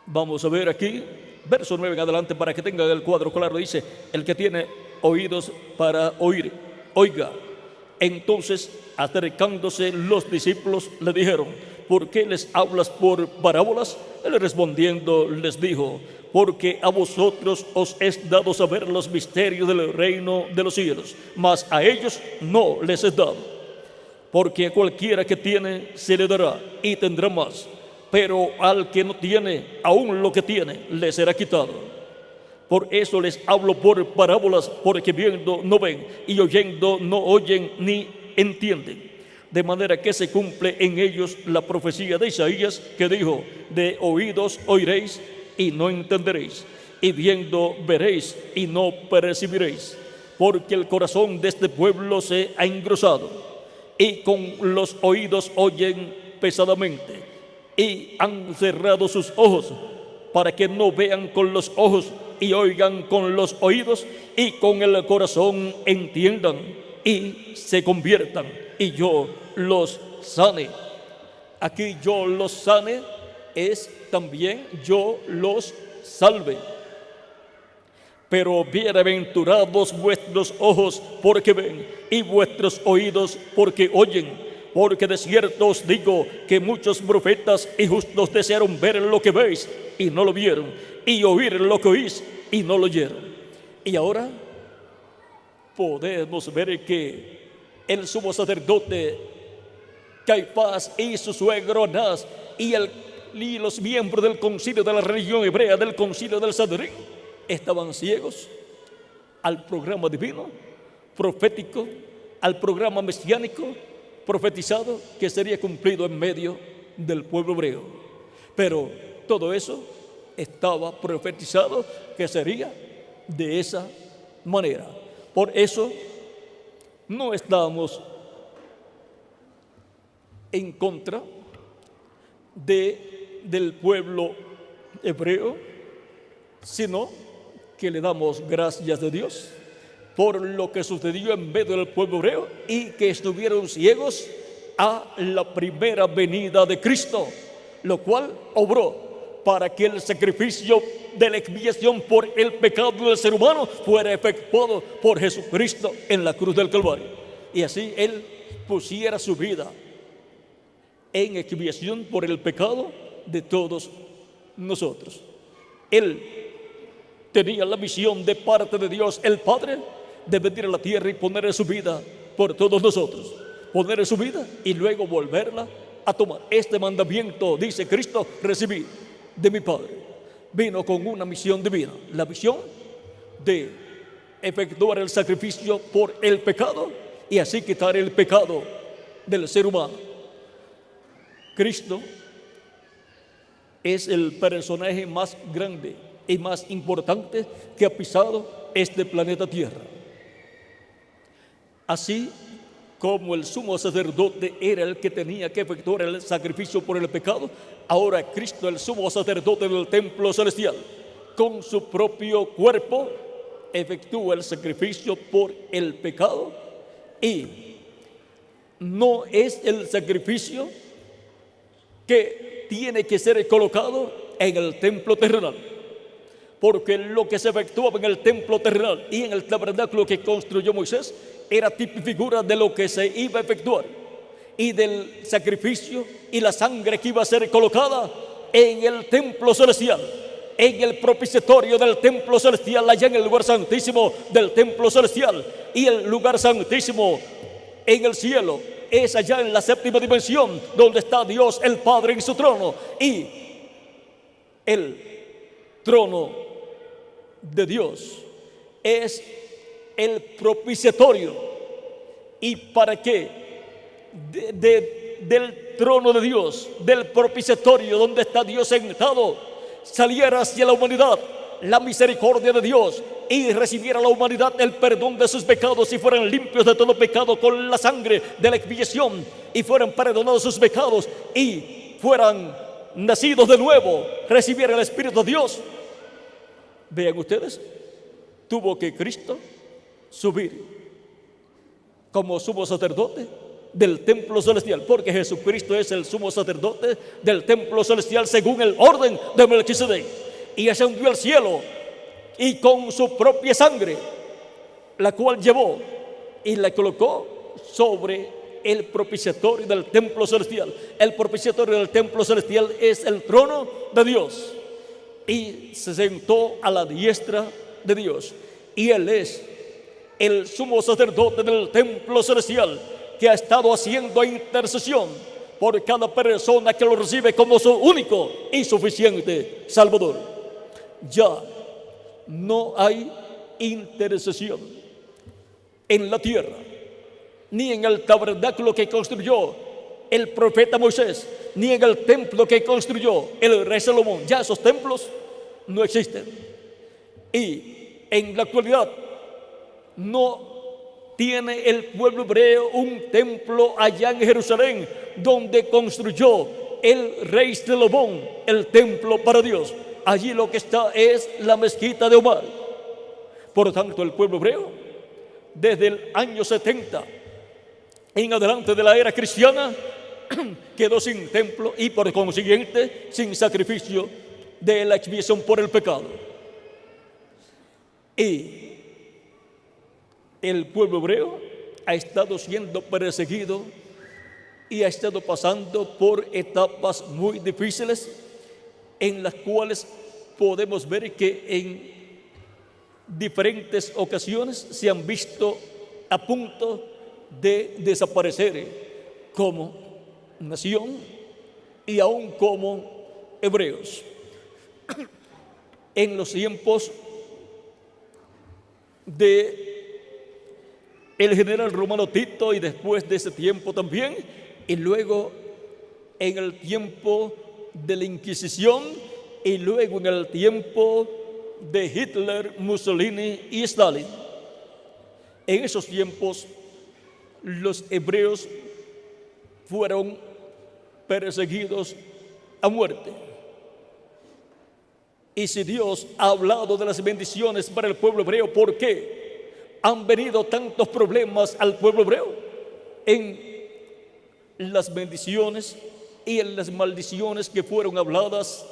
[SPEAKER 2] vamos a ver aquí, verso 9 en adelante para que tengan el cuadro claro, dice, el que tiene oídos para oír, oiga. Entonces, acercándose los discípulos, le dijeron, ¿por qué les hablas por parábolas? Él respondiendo les dijo, porque a vosotros os es dado saber los misterios del reino de los cielos, mas a ellos no les es dado. Porque a cualquiera que tiene se le dará y tendrá más, pero al que no tiene, aún lo que tiene le será quitado. Por eso les hablo por parábolas, porque viendo no ven y oyendo no oyen ni entienden. De manera que se cumple en ellos la profecía de Isaías que dijo, de oídos oiréis y no entenderéis, y viendo veréis y no percibiréis, porque el corazón de este pueblo se ha engrosado, y con los oídos oyen pesadamente, y han cerrado sus ojos, para que no vean con los ojos, y oigan con los oídos, y con el corazón entiendan, y se conviertan, y yo los sane. Aquí yo los sane es también yo los salve. Pero bienaventurados vuestros ojos porque ven y vuestros oídos porque oyen, porque de cierto os digo que muchos profetas y justos desearon ver lo que veis y no lo vieron, y oír lo que oís y no lo oyeron. Y ahora podemos ver que el sumo sacerdote Caifás y su suegro Anás y los miembros del concilio de la religión hebrea, del concilio del Sanedrín, estaban ciegos al programa divino, profético, al programa mesiánico, profetizado que sería cumplido en medio del pueblo hebreo. Pero todo eso estaba profetizado que sería de esa manera. Por eso no estamos en contra del pueblo hebreo, sino que le damos gracias de Dios por lo que sucedió en medio del pueblo hebreo y que estuvieron ciegos a la primera venida de Cristo, lo cual obró para que el sacrificio de la expiación por el pecado del ser humano fuera efectuado por Jesucristo en la cruz del Calvario, y así Él pusiera su vida en expiación por el pecado de todos nosotros. Él tenía la misión de parte de Dios el Padre de venir a la tierra y poner su vida por todos nosotros, poner su vida y luego volverla a tomar. Este mandamiento, dice Cristo, recibí de mi Padre. Vino con una misión divina, la misión de efectuar el sacrificio por el pecado y así quitar el pecado del ser humano. Cristo es el personaje más grande y más importante que ha pisado este planeta Tierra. Así como el sumo sacerdote era el que tenía que efectuar el sacrificio por el pecado, ahora Cristo, el sumo sacerdote del templo celestial, con su propio cuerpo, efectúa el sacrificio por el pecado, y no es el sacrificio que tiene que ser colocado en el templo terrenal, porque lo que se efectuaba en el templo terrenal y en el tabernáculo que construyó Moisés era tipo y figura de lo que se iba a efectuar y del sacrificio y la sangre que iba a ser colocada en el templo celestial, en el propiciatorio del templo celestial, allá en el lugar santísimo del templo celestial. Y el lugar santísimo en el cielo es allá en la séptima dimensión, donde está Dios el Padre en su trono, y el trono de Dios es el propiciatorio. ¿Y para qué? Del del trono de Dios, del propiciatorio donde está Dios sentado, saliera hacia la humanidad la misericordia de Dios y recibiera la humanidad el perdón de sus pecados y fueran limpios de todo pecado con la sangre de la expiación y fueran perdonados sus pecados y fueran nacidos de nuevo, recibieran el Espíritu de Dios. Vean ustedes, tuvo que Cristo subir como sumo sacerdote del templo celestial, porque Jesucristo es el sumo sacerdote del templo celestial según el orden de Melquisedec, y ascendió al cielo y con su propia sangre, la cual llevó y la colocó sobre el propiciatorio del templo celestial. El propiciatorio del templo celestial es el trono de Dios, y se sentó a la diestra de Dios, y Él es el sumo sacerdote del templo celestial, que ha estado haciendo intercesión por cada persona que lo recibe como su único y suficiente Salvador. Ya no hay intercesión en la tierra, ni en el tabernáculo que construyó el profeta Moisés, ni en el templo que construyó el rey Salomón. Ya esos templos no existen. Y en la actualidad no tiene el pueblo hebreo un templo allá en Jerusalén donde construyó el rey Salomón el templo para Dios. Allí lo que está es la mezquita de Omar. Por lo tanto, el pueblo hebreo desde el año 70 en adelante de la era cristiana quedó sin templo y por consiguiente sin sacrificio de la expiación por el pecado. Y el pueblo hebreo ha estado siendo perseguido y ha estado pasando por etapas muy difíciles, en las cuales podemos ver que en diferentes ocasiones se han visto a punto de desaparecer como nación y aún como hebreos. En los tiempos de el general romano Tito y después de ese tiempo también, y luego en el tiempo de la Inquisición y luego en el tiempo de Hitler, Mussolini y Stalin. En esos tiempos los hebreos fueron perseguidos a muerte. Y si Dios ha hablado de las bendiciones para el pueblo hebreo, ¿por qué han venido tantos problemas al pueblo hebreo? En las bendiciones y en las maldiciones que fueron habladas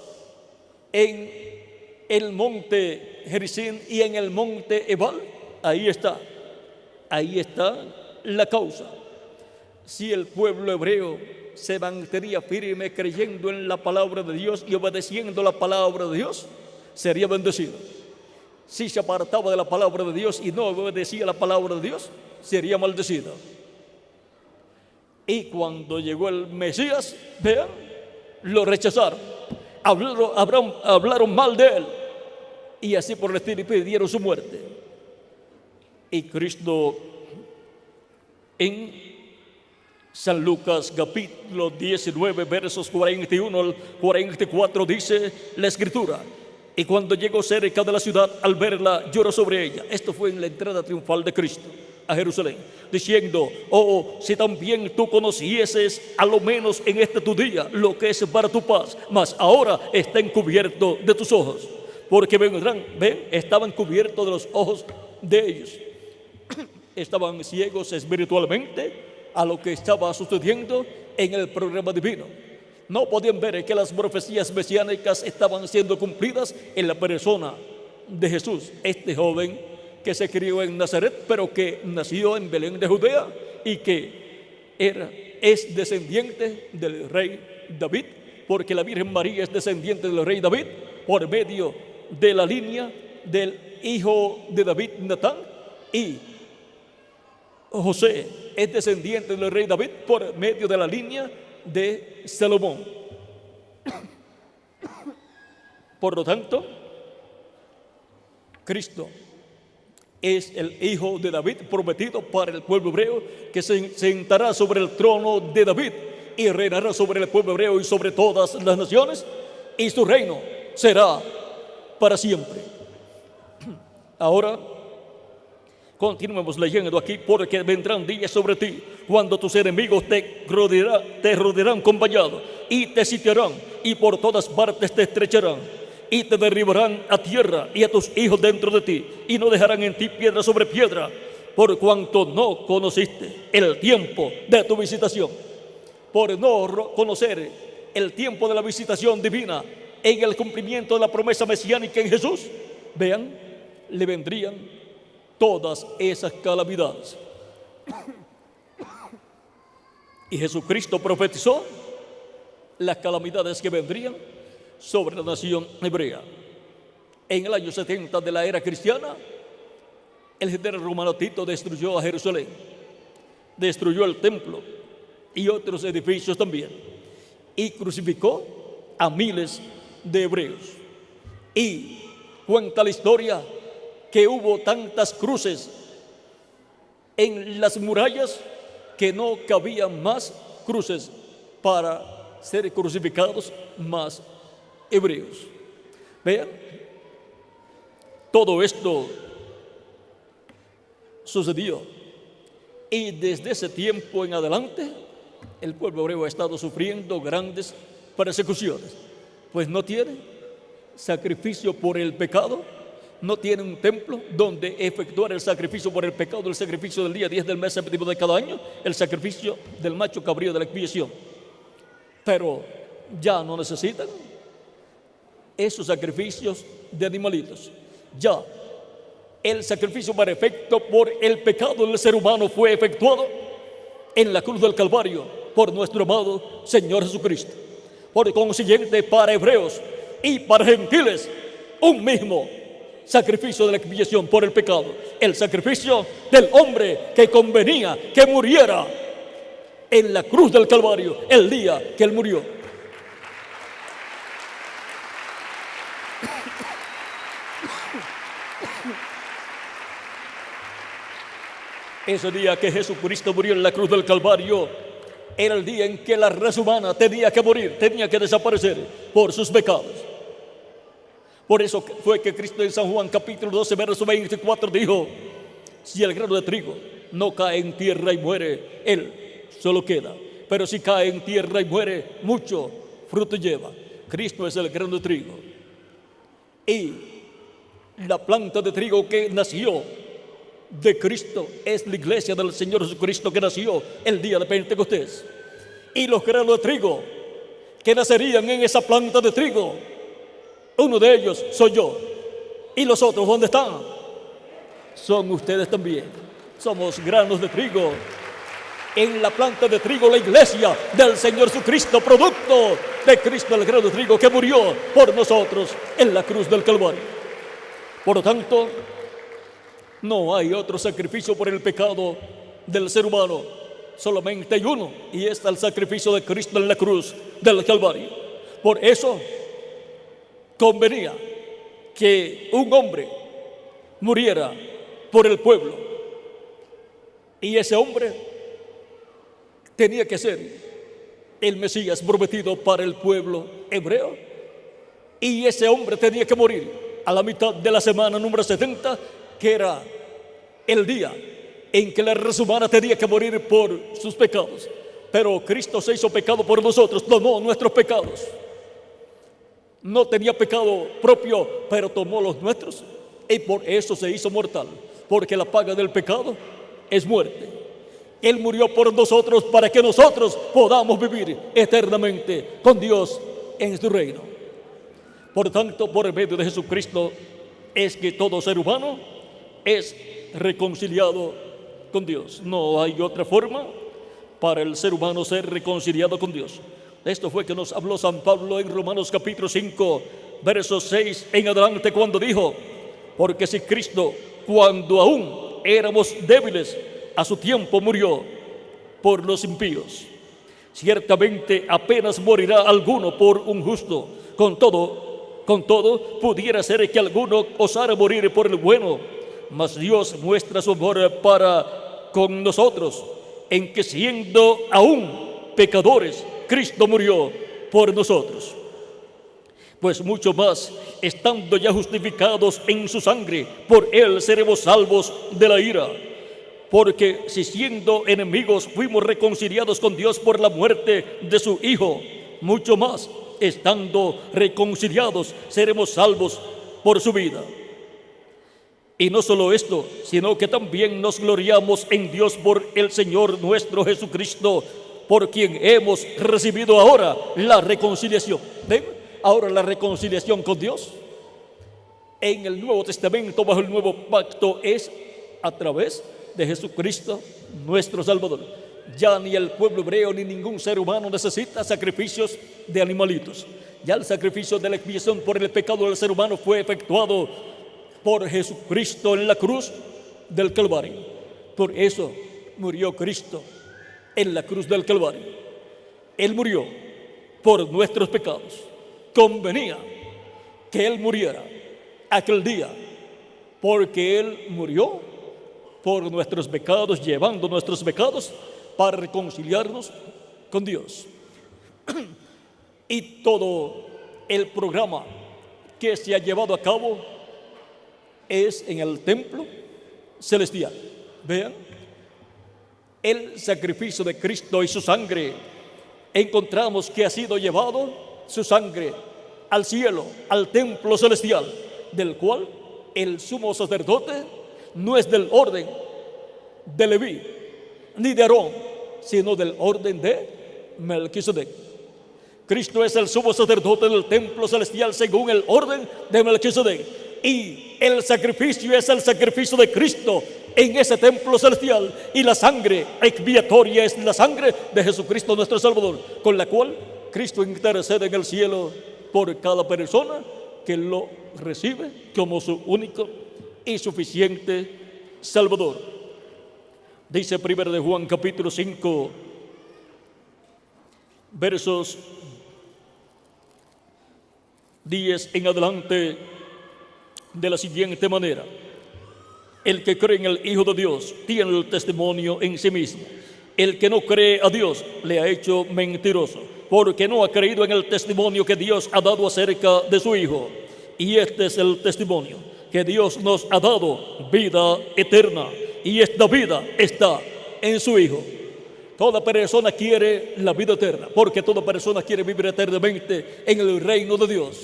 [SPEAKER 2] en el monte Gerizim y en el monte Ebal. Ahí está la causa. Si el pueblo hebreo se mantenía firme creyendo en la palabra de Dios y obedeciendo la palabra de Dios, sería bendecido. Si se apartaba de la palabra de Dios y no obedecía la palabra de Dios, sería maldecido. Y cuando llegó el Mesías, vean, lo rechazaron, hablaron mal de él y así por el estilo y pidieron su muerte. Y Cristo en San Lucas capítulo 19 versos 41 al 44 dice la escritura: y cuando llegó cerca de la ciudad, al verla, lloró sobre ella. Esto fue en la entrada triunfal de Cristo a Jerusalén, diciendo: oh, si también tú conocieses, a lo menos en este tu día, lo que es para tu paz, mas ahora está encubierto de tus ojos. Porque vendrán, estaban cubiertos de los ojos de ellos. Estaban ciegos espiritualmente a lo que estaba sucediendo en el programa divino. No podían ver que las profecías mesiánicas estaban siendo cumplidas en la persona de Jesús, este joven que se crió en Nazaret, pero que nació en Belén de Judea y que es descendiente del rey David, porque la Virgen María es descendiente del rey David por medio de la línea del hijo de David, Natán, y José es descendiente del rey David por medio de la línea de Salomón. Por lo tanto, Cristo es el hijo de David prometido para el pueblo hebreo, que se sentará sobre el trono de David y reinará sobre el pueblo hebreo y sobre todas las naciones, y su reino será para siempre. Ahora continuemos leyendo aquí, porque vendrán días sobre ti cuando tus enemigos te rodearán con vallado y te sitiarán y por todas partes te estrecharán y te derribarán a tierra y a tus hijos dentro de ti y no dejarán en ti piedra sobre piedra, por cuanto no conociste el tiempo de tu visitación. Por no conocer el tiempo de la visitación divina en el cumplimiento de la promesa mesiánica en Jesús, vean, le vendrían todas esas calamidades. Y Jesucristo profetizó las calamidades que vendrían sobre la nación hebrea. En el año 70 de la era cristiana, el general romano Tito destruyó a Jerusalén, destruyó el templo y otros edificios también, y crucificó a miles de hebreos. Y cuenta la historia que hubo tantas cruces en las murallas que no cabían más cruces para ser crucificados más hebreos. Vean, todo esto sucedió y desde ese tiempo en adelante el pueblo hebreo ha estado sufriendo grandes persecuciones, pues no tiene sacrificio por el pecado, no tiene un templo donde efectuar el sacrificio por el pecado, el sacrificio del día 10 del mes séptimo de cada año, el sacrificio del macho cabrío de la expiación. Pero ya no necesitan esos sacrificios de animalitos. Ya el sacrificio para efecto por el pecado del ser humano fue efectuado en la cruz del Calvario por nuestro amado Señor Jesucristo. Por consiguiente, para hebreos y para gentiles, un mismo sacrificio de la expiación por el pecado, el sacrificio del hombre que convenía que muriera en la cruz del Calvario el día que él murió. Ese día que Jesucristo murió en la cruz del Calvario era el día en que la raza humana tenía que morir, tenía que desaparecer por sus pecados. Por eso fue que Cristo en San Juan capítulo 12 verso 24 dijo: si el grano de trigo no cae en tierra y muere, él solo queda, pero si cae en tierra y muere, mucho fruto lleva. Cristo es el grano de trigo, y la planta de trigo que nació de Cristo es la iglesia del Señor Jesucristo, que nació el día de Pentecostés. Y los granos de trigo que nacerían en esa planta de trigo, uno de ellos soy yo. ¿Y los otros dónde están? Son ustedes también. Somos granos de trigo en la planta de trigo, la iglesia del Señor Jesucristo, producto de Cristo, el grano de trigo que murió por nosotros en la cruz del Calvario. Por lo tanto, no hay otro sacrificio por el pecado del ser humano, solamente hay uno, y es el sacrificio de Cristo en la cruz del Calvario. Por eso convenía que un hombre muriera por el pueblo, y ese hombre tenía que ser el Mesías prometido para el pueblo hebreo, y ese hombre tenía que morir a la mitad de la semana número 70, que era el día en que la raza humana tenía que morir por sus pecados. Pero Cristo se hizo pecado por nosotros, tomó nuestros pecados. No tenía pecado propio, pero tomó los nuestros, y por eso se hizo mortal, porque la paga del pecado es muerte. Él murió por nosotros para que nosotros podamos vivir eternamente con Dios en su reino. Por tanto, por el medio de Jesucristo es que todo ser humano es reconciliado con Dios. No hay otra forma para el ser humano ser reconciliado con Dios. Esto fue que nos habló San Pablo en Romanos capítulo 5, versos 6 en adelante, cuando dijo: porque si Cristo, cuando aún éramos débiles, a su tiempo murió por los impíos, ciertamente apenas morirá alguno por un justo. Con todo, pudiera ser que alguno osara morir por el bueno, mas Dios muestra su amor para con nosotros, en que siendo aún pecadores, Cristo murió por nosotros. Pues mucho más, estando ya justificados en su sangre, por él seremos salvos de la ira. Porque si siendo enemigos fuimos reconciliados con Dios por la muerte de su Hijo, mucho más, estando reconciliados, seremos salvos por su vida. Y no solo esto, sino que también nos gloriamos en Dios por el Señor nuestro Jesucristo, por quien hemos recibido ahora la reconciliación. ¿Ven? Ahora la reconciliación con Dios en el Nuevo Testamento, bajo el nuevo pacto, es a través de Jesucristo nuestro Salvador. Ya ni el pueblo hebreo ni ningún ser humano necesita sacrificios de animalitos. Ya el sacrificio de la expiación por el pecado del ser humano fue efectuado por Jesucristo en la cruz del Calvario. Por eso murió Cristo en la cruz del Calvario. Él murió por nuestros pecados. Convenía que Él muriera aquel día, porque Él murió por nuestros pecados, llevando nuestros pecados para reconciliarnos con Dios. Y todo el programa que se ha llevado a cabo es en el templo celestial. Vean, el sacrificio de Cristo y su sangre, encontramos que ha sido llevado su sangre al cielo, al templo celestial, del cual el sumo sacerdote no es del orden de Leví ni de Aarón, sino del orden de Melquisedec. Cristo es el sumo sacerdote del templo celestial según el orden de Melquisedec, y el sacrificio es el sacrificio de Cristo en ese templo celestial, y la sangre expiatoria es la sangre de Jesucristo nuestro Salvador, con la cual Cristo intercede en el cielo por cada persona que lo recibe como su único y suficiente Salvador. Dice 1 de Juan capítulo 5, versos 10 en adelante, de la siguiente manera: el que cree en el Hijo de Dios tiene el testimonio en sí mismo. El que no cree a Dios le ha hecho mentiroso, porque no ha creído en el testimonio que Dios ha dado acerca de su Hijo. Y este es el testimonio, que Dios nos ha dado vida eterna, y esta vida está en su Hijo. Toda persona quiere la vida eterna, porque toda persona quiere vivir eternamente en el reino de Dios.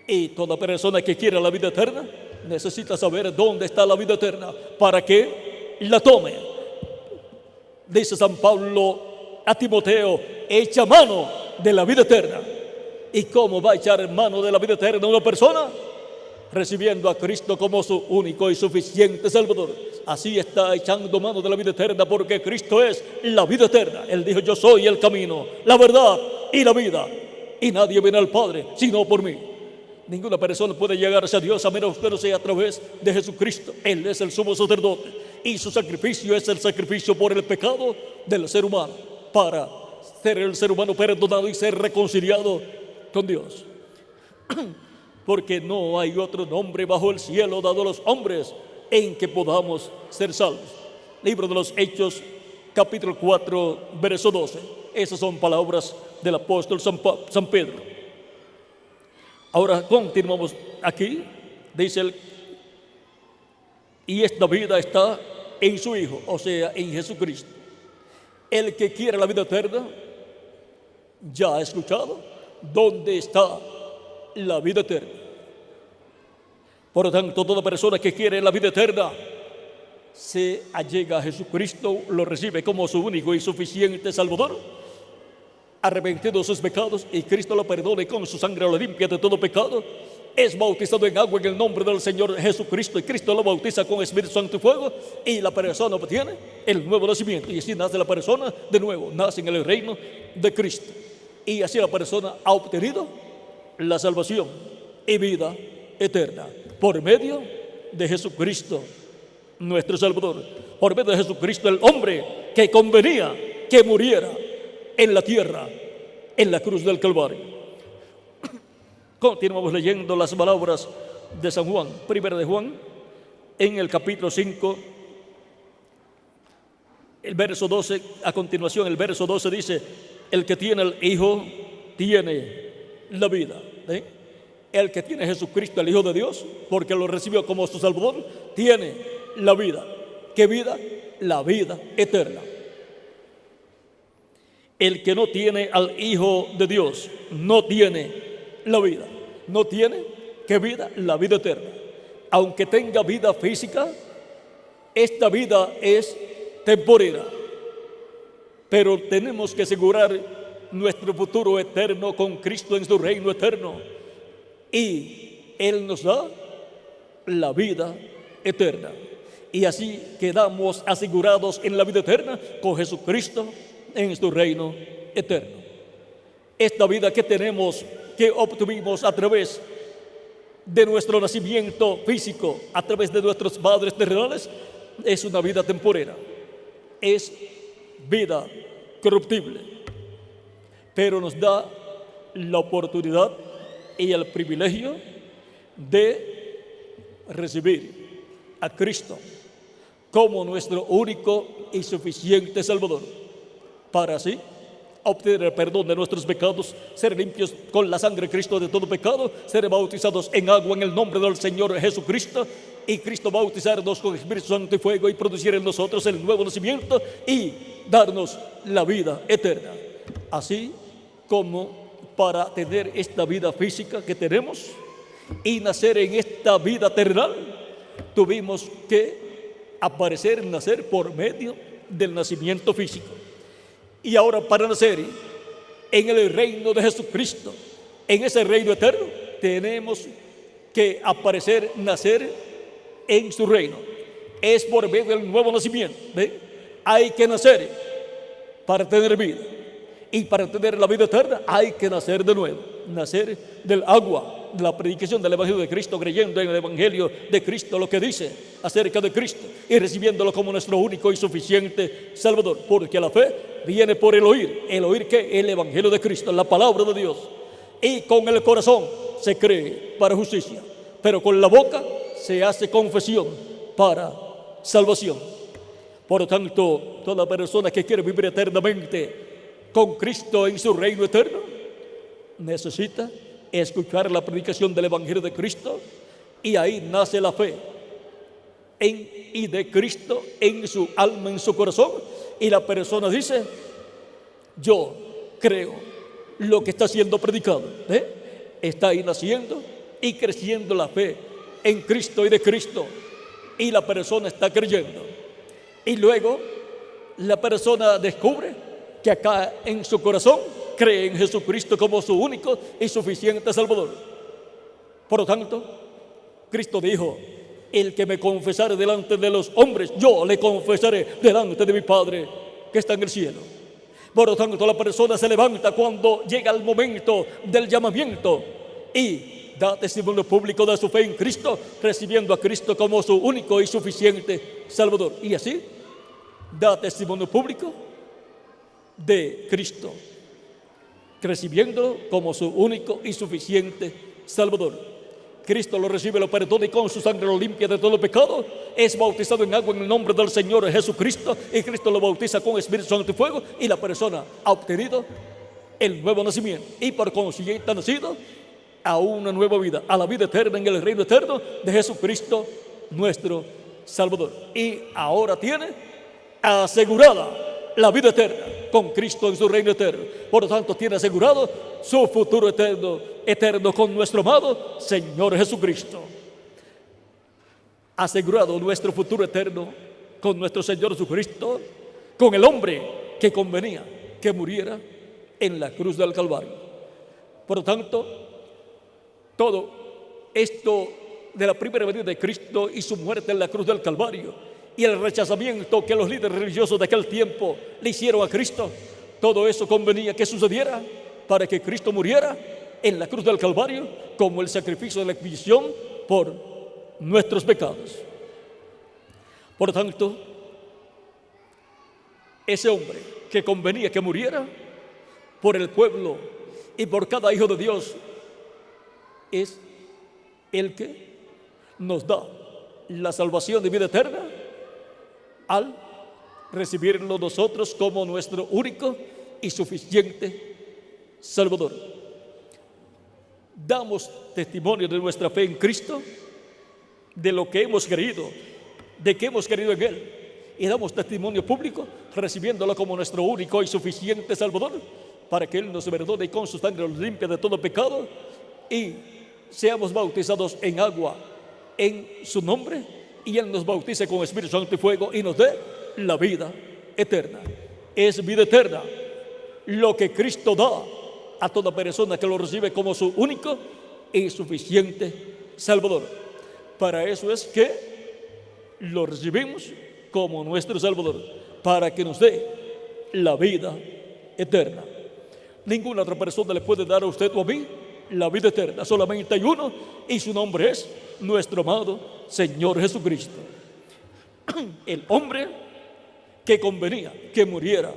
[SPEAKER 2] Y toda persona que quiere la vida eterna necesita saber dónde está la vida eterna para que la tome. Dice San Pablo a Timoteo: echa mano de la vida eterna. ¿Y cómo va a echar mano de la vida eterna una persona? Recibiendo a Cristo como su único y suficiente Salvador. Así está echando mano de la vida eterna, porque Cristo es la vida eterna. Él dijo: yo soy el camino, la verdad y la vida, y nadie viene al Padre sino por mí. Ninguna persona puede llegarse a Dios a menos que no sea a través de Jesucristo. Él es el sumo sacerdote, y su sacrificio es el sacrificio por el pecado del ser humano, para ser el ser humano perdonado y ser reconciliado con Dios. Porque no hay otro nombre bajo el cielo dado a los hombres en que podamos ser salvos. Libro de los Hechos, capítulo 4, verso 12. Esas son palabras del apóstol San Pedro. Ahora continuamos aquí. Dice él: y esta vida está en su Hijo, o sea, en Jesucristo. El que quiere la vida eterna ya ha escuchado dónde está la vida eterna. Por lo tanto, toda persona que quiere la vida eterna se allega a Jesucristo, lo recibe como su único y suficiente Salvador, arrepentido de sus pecados, y Cristo lo perdona y con su sangre lo limpia de todo pecado. Es bautizado en agua en el nombre del Señor Jesucristo, y Cristo lo bautiza con Espíritu Santo y fuego, y la persona obtiene el nuevo nacimiento, y así nace la persona de nuevo, nace en el reino de Cristo, y así la persona ha obtenido la salvación y vida eterna por medio de Jesucristo nuestro Salvador, por medio de Jesucristo, el hombre que convenía que muriera en la tierra, en la cruz del Calvario. Continuamos leyendo las palabras de San Juan, 1 de Juan, en el capítulo 5, El verso 12, a continuación, el verso 12 dice: el que tiene el Hijo tiene la vida. ¿Eh? El que tiene a Jesucristo, el Hijo de Dios, porque lo recibió como su Salvador, tiene la vida. ¿Qué vida? La vida eterna. El que no tiene al Hijo de Dios no tiene la vida. No tiene, ¿qué vida? La vida eterna. Aunque tenga vida física, esta vida es temporera, pero tenemos que asegurar nuestro futuro eterno con Cristo en su reino eterno, y Él nos da la vida eterna, y así quedamos asegurados en la vida eterna con Jesucristo en su reino eterno. Esta vida que tenemos, que obtuvimos a través de nuestro nacimiento físico, a través de nuestros padres terrenales, es una vida temporera, es vida corruptible, pero nos da la oportunidad y el privilegio de recibir a Cristo como nuestro único y suficiente Salvador, para así obtener el perdón de nuestros pecados, ser limpios con la sangre de Cristo de todo pecado, ser bautizados en agua en el nombre del Señor Jesucristo, y Cristo bautizarnos con Espíritu Santo y fuego, y producir en nosotros el nuevo nacimiento y darnos la vida eterna. Así como para tener esta vida física que tenemos y nacer en esta vida terrenal, tuvimos que nacer por medio del nacimiento físico. Y ahora, para nacer en el reino de Jesucristo, en ese reino eterno, tenemos que nacer en su reino. Es por medio del nuevo nacimiento. ¿Ve? Hay que nacer para tener vida, y para tener la vida eterna hay que nacer de nuevo, nacer del agua, de la predicación del Evangelio de Cristo, creyendo en el Evangelio de Cristo, lo que dice acerca de Cristo, y recibiéndolo como nuestro único y suficiente Salvador, porque la fe viene por el oír que el Evangelio de Cristo, la palabra de Dios, y con el corazón se cree para justicia, pero con la boca se hace confesión para salvación. Por lo tanto, toda persona que quiere vivir eternamente con Cristo en su reino eterno necesita escuchar la predicación del Evangelio de Cristo, y ahí nace la fe y de Cristo en su alma, en su corazón, y la persona dice: yo creo lo que está siendo predicado. Está ahí naciendo y creciendo la fe en Cristo y de Cristo, y la persona está creyendo, y luego la persona descubre que acá en su corazón cree en Jesucristo como su único y suficiente Salvador. Por lo tanto, Cristo dijo: el que me confesare delante de los hombres, yo le confesaré delante de mi Padre que está en el cielo. Por lo tanto, la persona se levanta cuando llega el momento del llamamiento y da testimonio público de su fe en Cristo, recibiendo a Cristo como su único y suficiente Salvador, y así da testimonio público de Cristo, recibiéndolo como su único y suficiente Salvador. Cristo lo recibe, lo perdona y con su sangre lo limpia de todo pecado. Es bautizado en agua en el nombre del Señor Jesucristo, y Cristo lo bautiza con Espíritu Santo y fuego, y la persona ha obtenido el nuevo nacimiento, y por consiguiente ha nacido a una nueva vida, a la vida eterna en el reino eterno de Jesucristo nuestro Salvador, y ahora tiene asegurada la vida eterna con Cristo en su reino eterno. Por lo tanto, tiene asegurado su futuro eterno con nuestro amado Señor Jesucristo. Asegurado nuestro futuro eterno con nuestro Señor Jesucristo, con el hombre que convenía que muriera en la cruz del Calvario. Por lo tanto, todo esto de la primera venida de Cristo y su muerte en la cruz del Calvario, y el rechazamiento que los líderes religiosos de aquel tiempo le hicieron a Cristo, todo eso convenía que sucediera para que Cristo muriera en la cruz del Calvario como el sacrificio de la expiación por nuestros pecados. Por tanto, ese hombre que convenía que muriera por el pueblo y por cada hijo de Dios es el que nos da la salvación de vida eterna al recibirlo nosotros como nuestro único y suficiente Salvador. Damos testimonio de nuestra fe en Cristo, de lo que hemos creído, de que hemos creído en Él, y damos testimonio público recibiéndolo como nuestro único y suficiente Salvador, para que Él nos perdone y con su sangre nos limpie de todo pecado y seamos bautizados en agua en su nombre, y Él nos bautice con Espíritu Santo y fuego y nos dé la vida eterna. Es vida eterna lo que Cristo da a toda persona que lo recibe como su único y suficiente Salvador. Para eso es que lo recibimos como nuestro Salvador, para que nos dé la vida eterna. Ninguna otra persona le puede dar a usted o a mí la vida eterna. Solamente hay uno, y su nombre es nuestro amado Señor Jesucristo. El hombre que convenía que muriera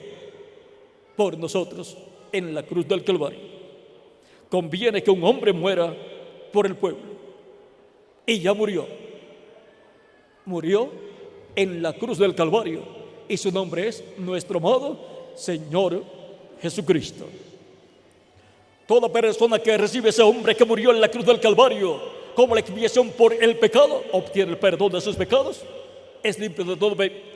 [SPEAKER 2] por nosotros en la cruz del Calvario. Conviene que un hombre muera por el pueblo, y ya murió. Murió en la cruz del Calvario, y su nombre es nuestro amado Señor Jesucristo. Toda persona que recibe a ese hombre que murió en la cruz del Calvario como la expiación por el pecado, obtiene el perdón de sus pecados, es limpio de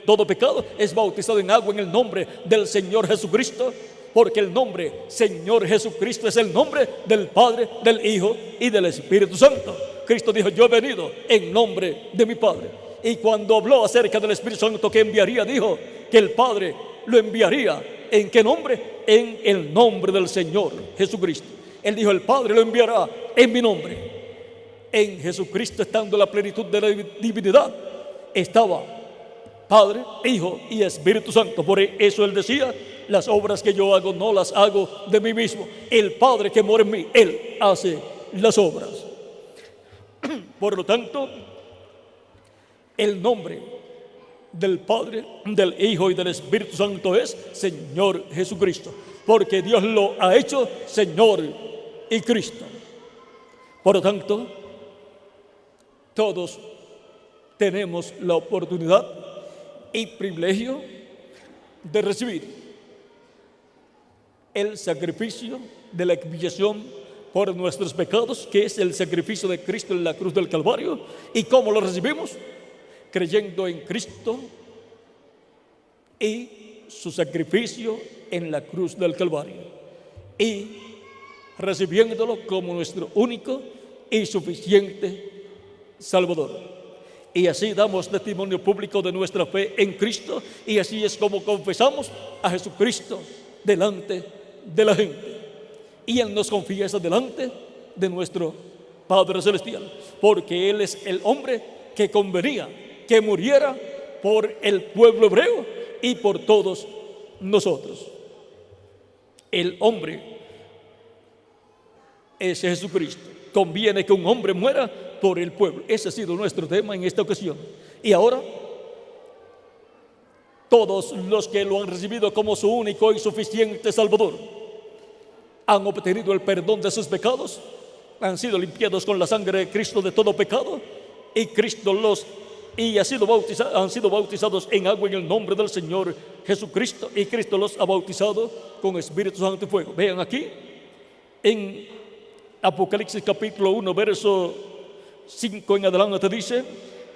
[SPEAKER 2] todo pecado, es bautizado en agua en el nombre del Señor Jesucristo, porque el nombre Señor Jesucristo es el nombre del Padre, del Hijo y del Espíritu Santo. Cristo dijo: yo he venido en nombre de mi Padre. Y cuando habló acerca del Espíritu Santo que enviaría, dijo que el Padre lo enviaría. ¿En qué nombre? En el nombre del Señor Jesucristo. Él dijo: el Padre lo enviará en mi nombre. En Jesucristo, estando la plenitud de la divinidad, estaba Padre, Hijo y Espíritu Santo. Por eso Él decía: las obras que yo hago no las hago de mí mismo. El Padre que mora en mí, Él hace las obras. Por lo tanto, el nombre del Padre, del Hijo y del Espíritu Santo es Señor Jesucristo, porque Dios lo ha hecho Señor y Cristo. Por lo tanto, todos tenemos la oportunidad y privilegio de recibir el sacrificio de la expiación por nuestros pecados, que es el sacrificio de Cristo en la cruz del Calvario. ¿Y cómo lo recibimos? Creyendo en Cristo y su sacrificio en la cruz del Calvario, y recibiéndolo como nuestro único y suficiente Salvador. Y así damos testimonio público de nuestra fe en Cristo, y así es como confesamos a Jesucristo delante de la gente, y Él nos confiesa delante de nuestro Padre Celestial, porque Él es el hombre que convenía que muriera por el pueblo hebreo y por todos nosotros. El hombre es Jesucristo. Conviene que un hombre muera por el pueblo. Ese ha sido nuestro tema en esta ocasión. Y ahora, todos los que lo han recibido como su único y suficiente Salvador han obtenido el perdón de sus pecados, han sido limpiados con la sangre de Cristo de todo pecado, y Cristo han sido bautizados en agua en el nombre del Señor Jesucristo, y Cristo los ha bautizado con Espíritu Santo y fuego. Vean aquí en Apocalipsis capítulo 1 verso 5 en adelante, dice: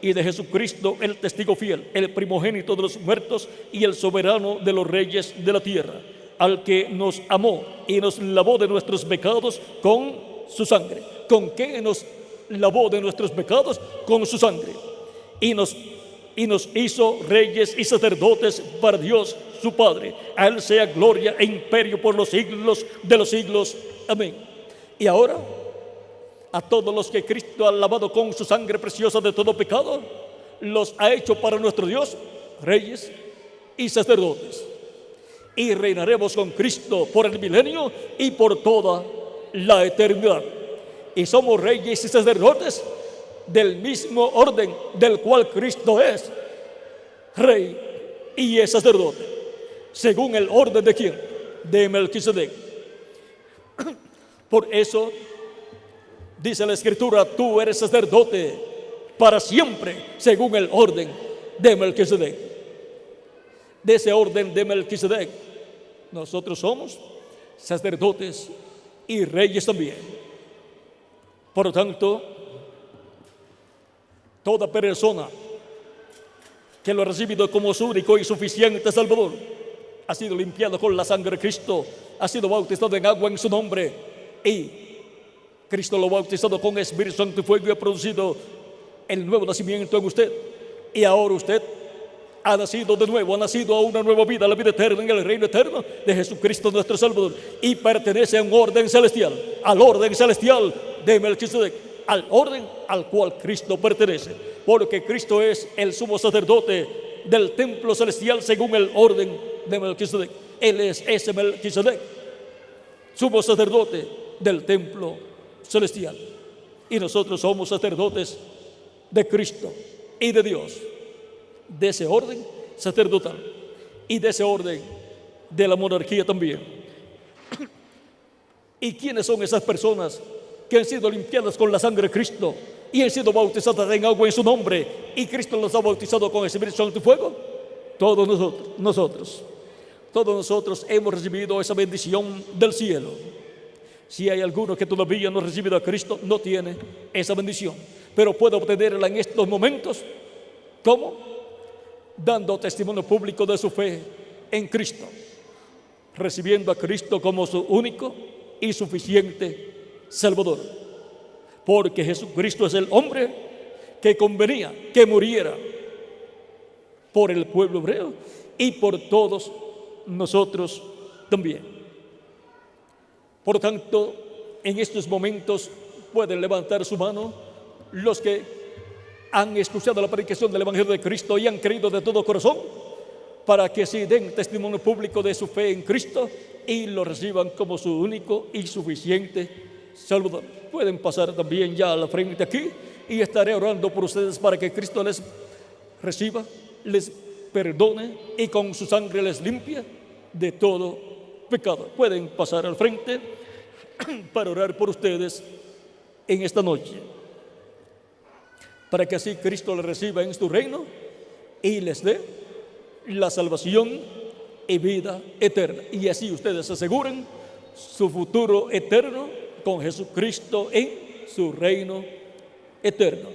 [SPEAKER 2] y de Jesucristo el testigo fiel, el primogénito de los muertos y el soberano de los reyes de la tierra, al que nos amó y nos lavó de nuestros pecados con su sangre. ¿Con qué nos lavó de nuestros pecados? Con su sangre. Y nos hizo reyes y sacerdotes para Dios su Padre. A Él sea gloria e imperio por los siglos de los siglos. Amén. Y ahora, a todos los que Cristo ha lavado con su sangre preciosa de todo pecado, los ha hecho para nuestro Dios reyes y sacerdotes. Y reinaremos con Cristo por el milenio y por toda la eternidad. Y somos reyes y sacerdotes del mismo orden del cual Cristo es rey y es sacerdote, según el orden de ¿quién? De Melquisedec. Por eso dice la Escritura: tú eres sacerdote para siempre, según el orden de Melquisedec. de ese orden de Melquisedec. Nosotros somos sacerdotes y reyes también. Por lo tanto, toda persona que lo ha recibido como su único y suficiente Salvador ha sido limpiado con la sangre de Cristo, ha sido bautizado en agua en su nombre, y Cristo lo ha bautizado con Espíritu Santo y fuego y ha producido el nuevo nacimiento en usted. Y ahora usted ha nacido de nuevo, ha nacido a una nueva vida, la vida eterna en el reino eterno de Jesucristo nuestro Salvador, y pertenece a un orden celestial, al orden celestial de Melquisedec, al orden al cual Cristo pertenece, porque Cristo es el sumo sacerdote del templo celestial según el orden de Melquisedec. Él es ese Melquisedec, sumo sacerdote del templo celestial, y nosotros somos sacerdotes de Cristo y de Dios, de ese orden sacerdotal y de ese orden de la monarquía también. ¿Y quiénes son esas personas que han sido limpiadas con la sangre de Cristo y han sido bautizadas en agua en su nombre, y Cristo los ha bautizado con el Espíritu Santo y fuego? Todos nosotros hemos recibido esa bendición del cielo. Si hay alguno que todavía no ha recibido a Cristo, no tiene esa bendición, pero puede obtenerla en estos momentos. ¿Cómo? Dando testimonio público de su fe en Cristo, recibiendo a Cristo como su único y suficiente Salvador, porque Jesucristo es el hombre que convenía que muriera por el pueblo hebreo y por todos nosotros también. Por tanto, en estos momentos pueden levantar su mano los que han escuchado la predicación del Evangelio de Cristo y han creído de todo corazón, para que se den testimonio público de su fe en Cristo y lo reciban como su único y suficiente Salvador. Pueden pasar también ya a la frente aquí, y estaré orando por ustedes para que Cristo les reciba, les perdone y con su sangre les limpie de todo pecado. Pueden pasar al frente para orar por ustedes en esta noche, para que así Cristo les reciba en su reino y les dé la salvación y vida eterna, y así ustedes aseguren su futuro eterno con Jesucristo en su reino eterno.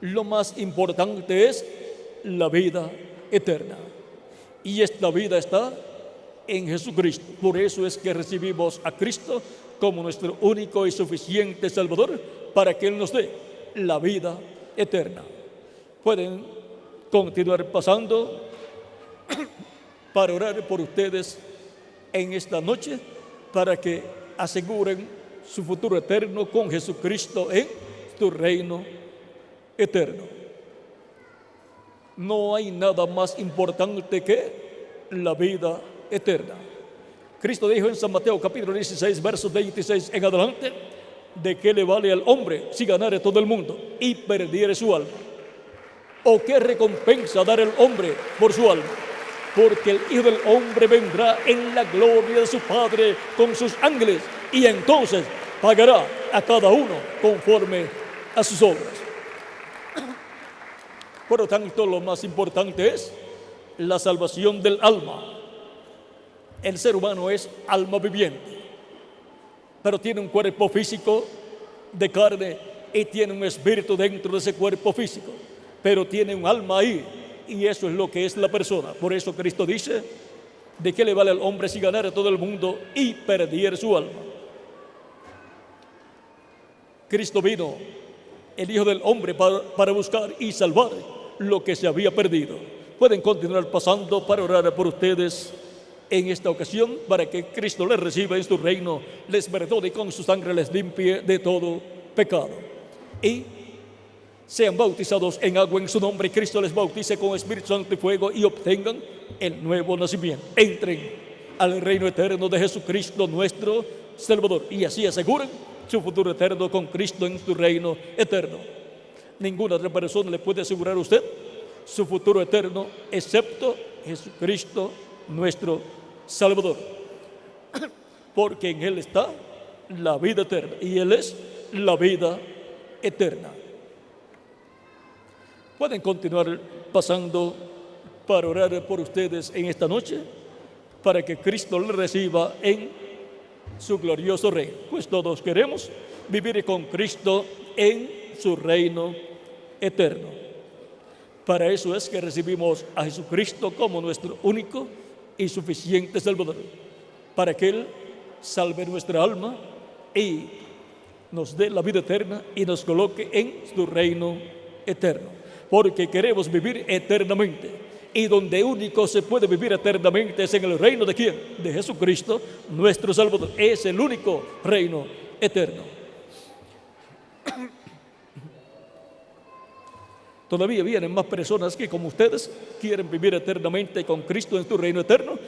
[SPEAKER 2] Lo más importante es la vida eterna, y esta vida está en Jesucristo. Por eso es que recibimos a Cristo como nuestro único y suficiente Salvador, para que Él nos dé la vida eterna. Pueden continuar pasando para orar por ustedes en esta noche, para que aseguren su futuro eterno con Jesucristo en su reino eterno. No hay nada más importante que la vida eterna. Cristo dijo en San Mateo capítulo 16, versos 26 en adelante: ¿de qué le vale al hombre si ganare todo el mundo y perdiere su alma? ¿O qué recompensa dará el hombre por su alma? Porque el Hijo del Hombre vendrá en la gloria de su Padre con sus ángeles, y entonces pagará a cada uno conforme a sus obras. Por lo tanto, lo más importante es la salvación del alma. El ser humano es alma viviente, pero tiene un cuerpo físico de carne y tiene un espíritu dentro de ese cuerpo físico, pero tiene un alma ahí, y eso es lo que es la persona. Por eso Cristo dice: ¿de qué le vale al hombre si ganara todo el mundo y perdiera su alma? Cristo vino, el Hijo del Hombre, para buscar y salvar lo que se había perdido. Pueden continuar pasando para orar por ustedes en esta ocasión, para que Cristo les reciba en su reino, les perdone y con su sangre les limpie de todo pecado, y sean bautizados en agua en su nombre, y Cristo les bautice con Espíritu Santo y fuego, y obtengan el nuevo nacimiento. Entren al reino eterno de Jesucristo nuestro Salvador, y así aseguren su futuro eterno con Cristo en su reino eterno. Ninguna otra persona le puede asegurar a usted su futuro eterno excepto Jesucristo nuestro Salvador, porque en Él está la vida eterna, y Él es la vida eterna. Pueden continuar pasando para orar por ustedes en esta noche, para que Cristo les reciba en su glorioso reino. Pues todos queremos vivir con Cristo en su reino eterno. Para eso es que recibimos a Jesucristo como nuestro único y suficiente Salvador, para que Él salve nuestra alma y nos dé la vida eterna y nos coloque en su reino eterno, porque queremos vivir eternamente. Y donde único se puede vivir eternamente es en el reino de ¿quién? De Jesucristo, nuestro Salvador. Es el único reino eterno. Todavía vienen más personas que, como ustedes, quieren vivir eternamente con Cristo en su reino eterno,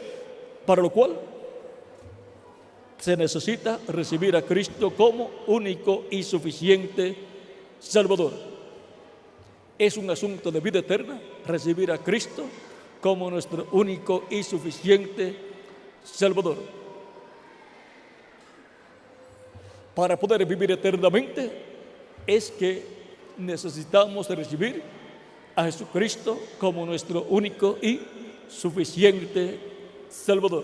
[SPEAKER 2] para lo cual se necesita recibir a Cristo como único y suficiente Salvador. Es un asunto de vida eterna recibir a Cristo como nuestro único y suficiente Salvador. Para poder vivir eternamente es que necesitamos recibir a Jesucristo como nuestro único y suficiente Salvador.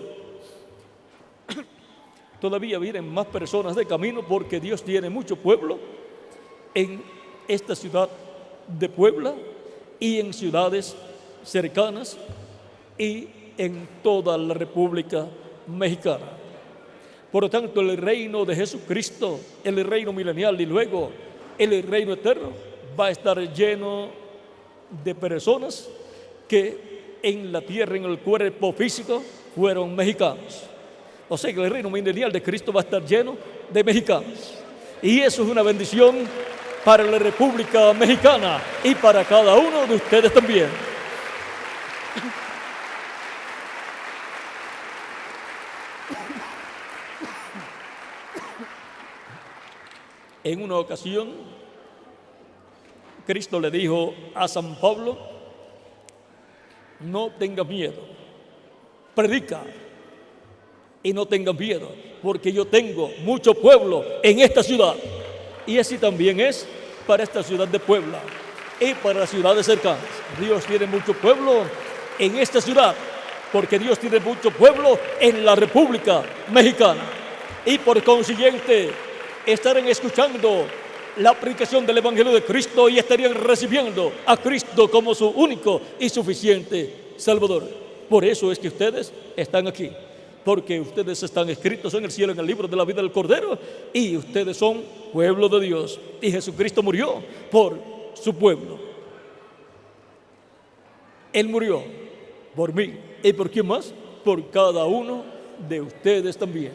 [SPEAKER 2] Todavía vienen más personas de camino porque Dios tiene mucho pueblo en esta ciudad de Puebla y en ciudades cercanas y en toda la República Mexicana. Por lo tanto, el reino de Jesucristo, el reino milenial y luego el reino eterno va a estar lleno de personas que en la tierra, en el cuerpo físico, fueron mexicanos. O sea que el reino milenial de Cristo va a estar lleno de mexicanos. Y eso es una bendición para la República Mexicana y para cada uno de ustedes también. En una ocasión, Cristo le dijo a San Pablo: no tengas miedo, predica y no tengas miedo, porque yo tengo mucho pueblo en esta ciudad. Y así también es para esta ciudad de Puebla y para las ciudades cercanas. Dios tiene mucho pueblo en esta ciudad, porque Dios tiene mucho pueblo en la República Mexicana. Y por consiguiente, estarán escuchando la predicación del Evangelio de Cristo y estarían recibiendo a Cristo como su único y suficiente Salvador. Por eso es que ustedes están aquí, porque ustedes están escritos en el cielo en el libro de la vida del Cordero y ustedes son pueblo de Dios y Jesucristo murió por su pueblo. Él murió por mí. ¿Y por quién más? Por cada uno de ustedes también.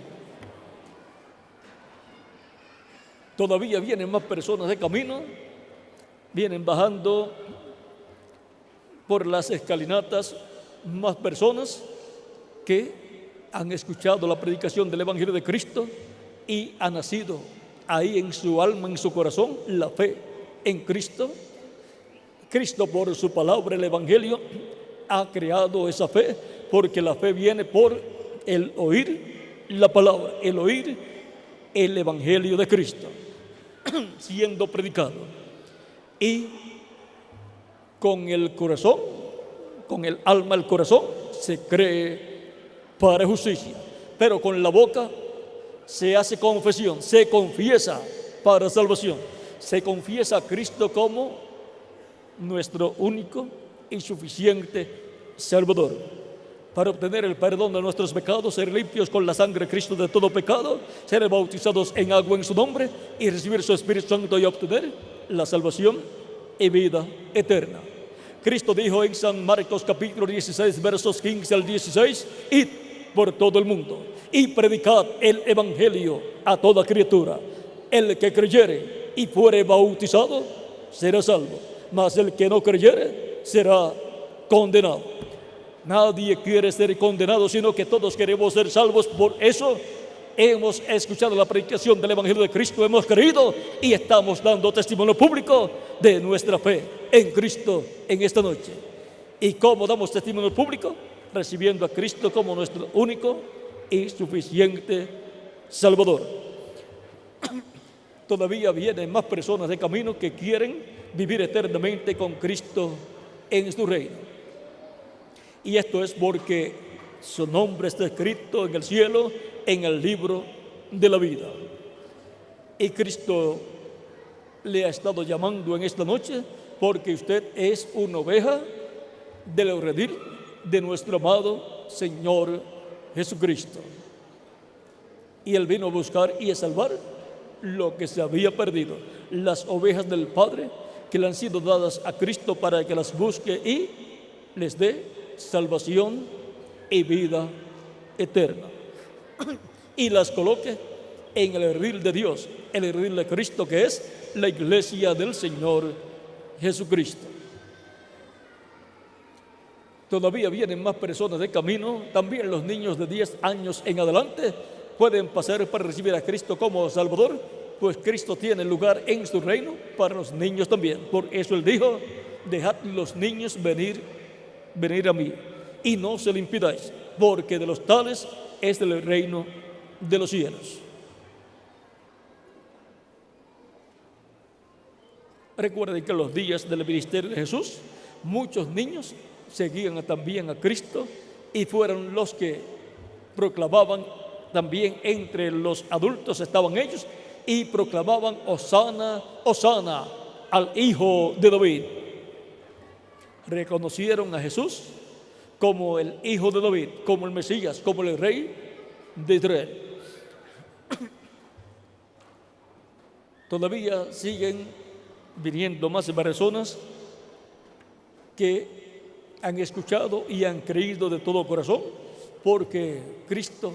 [SPEAKER 2] Todavía vienen más personas de camino, vienen bajando por las escalinatas más personas que han escuchado la predicación del Evangelio de Cristo y ha nacido ahí en su alma, en su corazón, la fe en Cristo. Cristo, por su palabra, el Evangelio, ha creado esa fe, porque la fe viene por el oír la palabra, el oír el Evangelio de Cristo siendo predicado. Y con el corazón, con el alma, el corazón, se cree para justicia, pero con la boca se hace confesión, se confiesa para salvación, se confiesa a Cristo como nuestro único y suficiente Salvador, para obtener el perdón de nuestros pecados, ser limpios con la sangre de Cristo de todo pecado, ser bautizados en agua en su nombre y recibir su Espíritu Santo y obtener la salvación y vida eterna. Cristo dijo en San Marcos capítulo 16 versos 15 al 16: id por todo el mundo y predicad el Evangelio a toda criatura. El que creyere y fuere bautizado será salvo, mas el que no creyere será condenado. Nadie quiere ser condenado, sino que todos queremos ser salvos. Por eso hemos escuchado la predicación del Evangelio de Cristo, hemos creído y estamos dando testimonio público de nuestra fe en Cristo en esta noche. ¿Y cómo damos testimonio público? Recibiendo a Cristo como nuestro único y suficiente Salvador. Todavía vienen más personas de camino que quieren vivir eternamente con Cristo en su reino. Y esto es porque su nombre está escrito en el cielo, en el libro de la vida. Y Cristo le ha estado llamando en esta noche porque usted es una oveja del redil de nuestro amado Señor Jesucristo. Y Él vino a buscar y a salvar lo que se había perdido, las ovejas del Padre que le han sido dadas a Cristo para que las busque y les dé salvación y vida eterna. Y las coloque en el redil de Dios, el redil de Cristo, que es la iglesia del Señor Jesucristo. Todavía vienen más personas de camino. También los niños de 10 años en adelante pueden pasar para recibir a Cristo como Salvador, pues Cristo tiene lugar en su reino para los niños también. Por eso Él dijo: dejad los niños venir a mí, y no se lo impidáis, porque de los tales es el reino de los cielos. Recuerden que en los días del ministerio de Jesús, muchos niños seguían también a Cristo y fueron los que proclamaban. También entre los adultos estaban ellos y proclamaban: Hosana, Hosana al Hijo de David. Reconocieron a Jesús como el Hijo de David, como el Mesías, como el Rey de Israel. Todavía siguen viniendo más personas que han escuchado y han creído de todo corazón, porque Cristo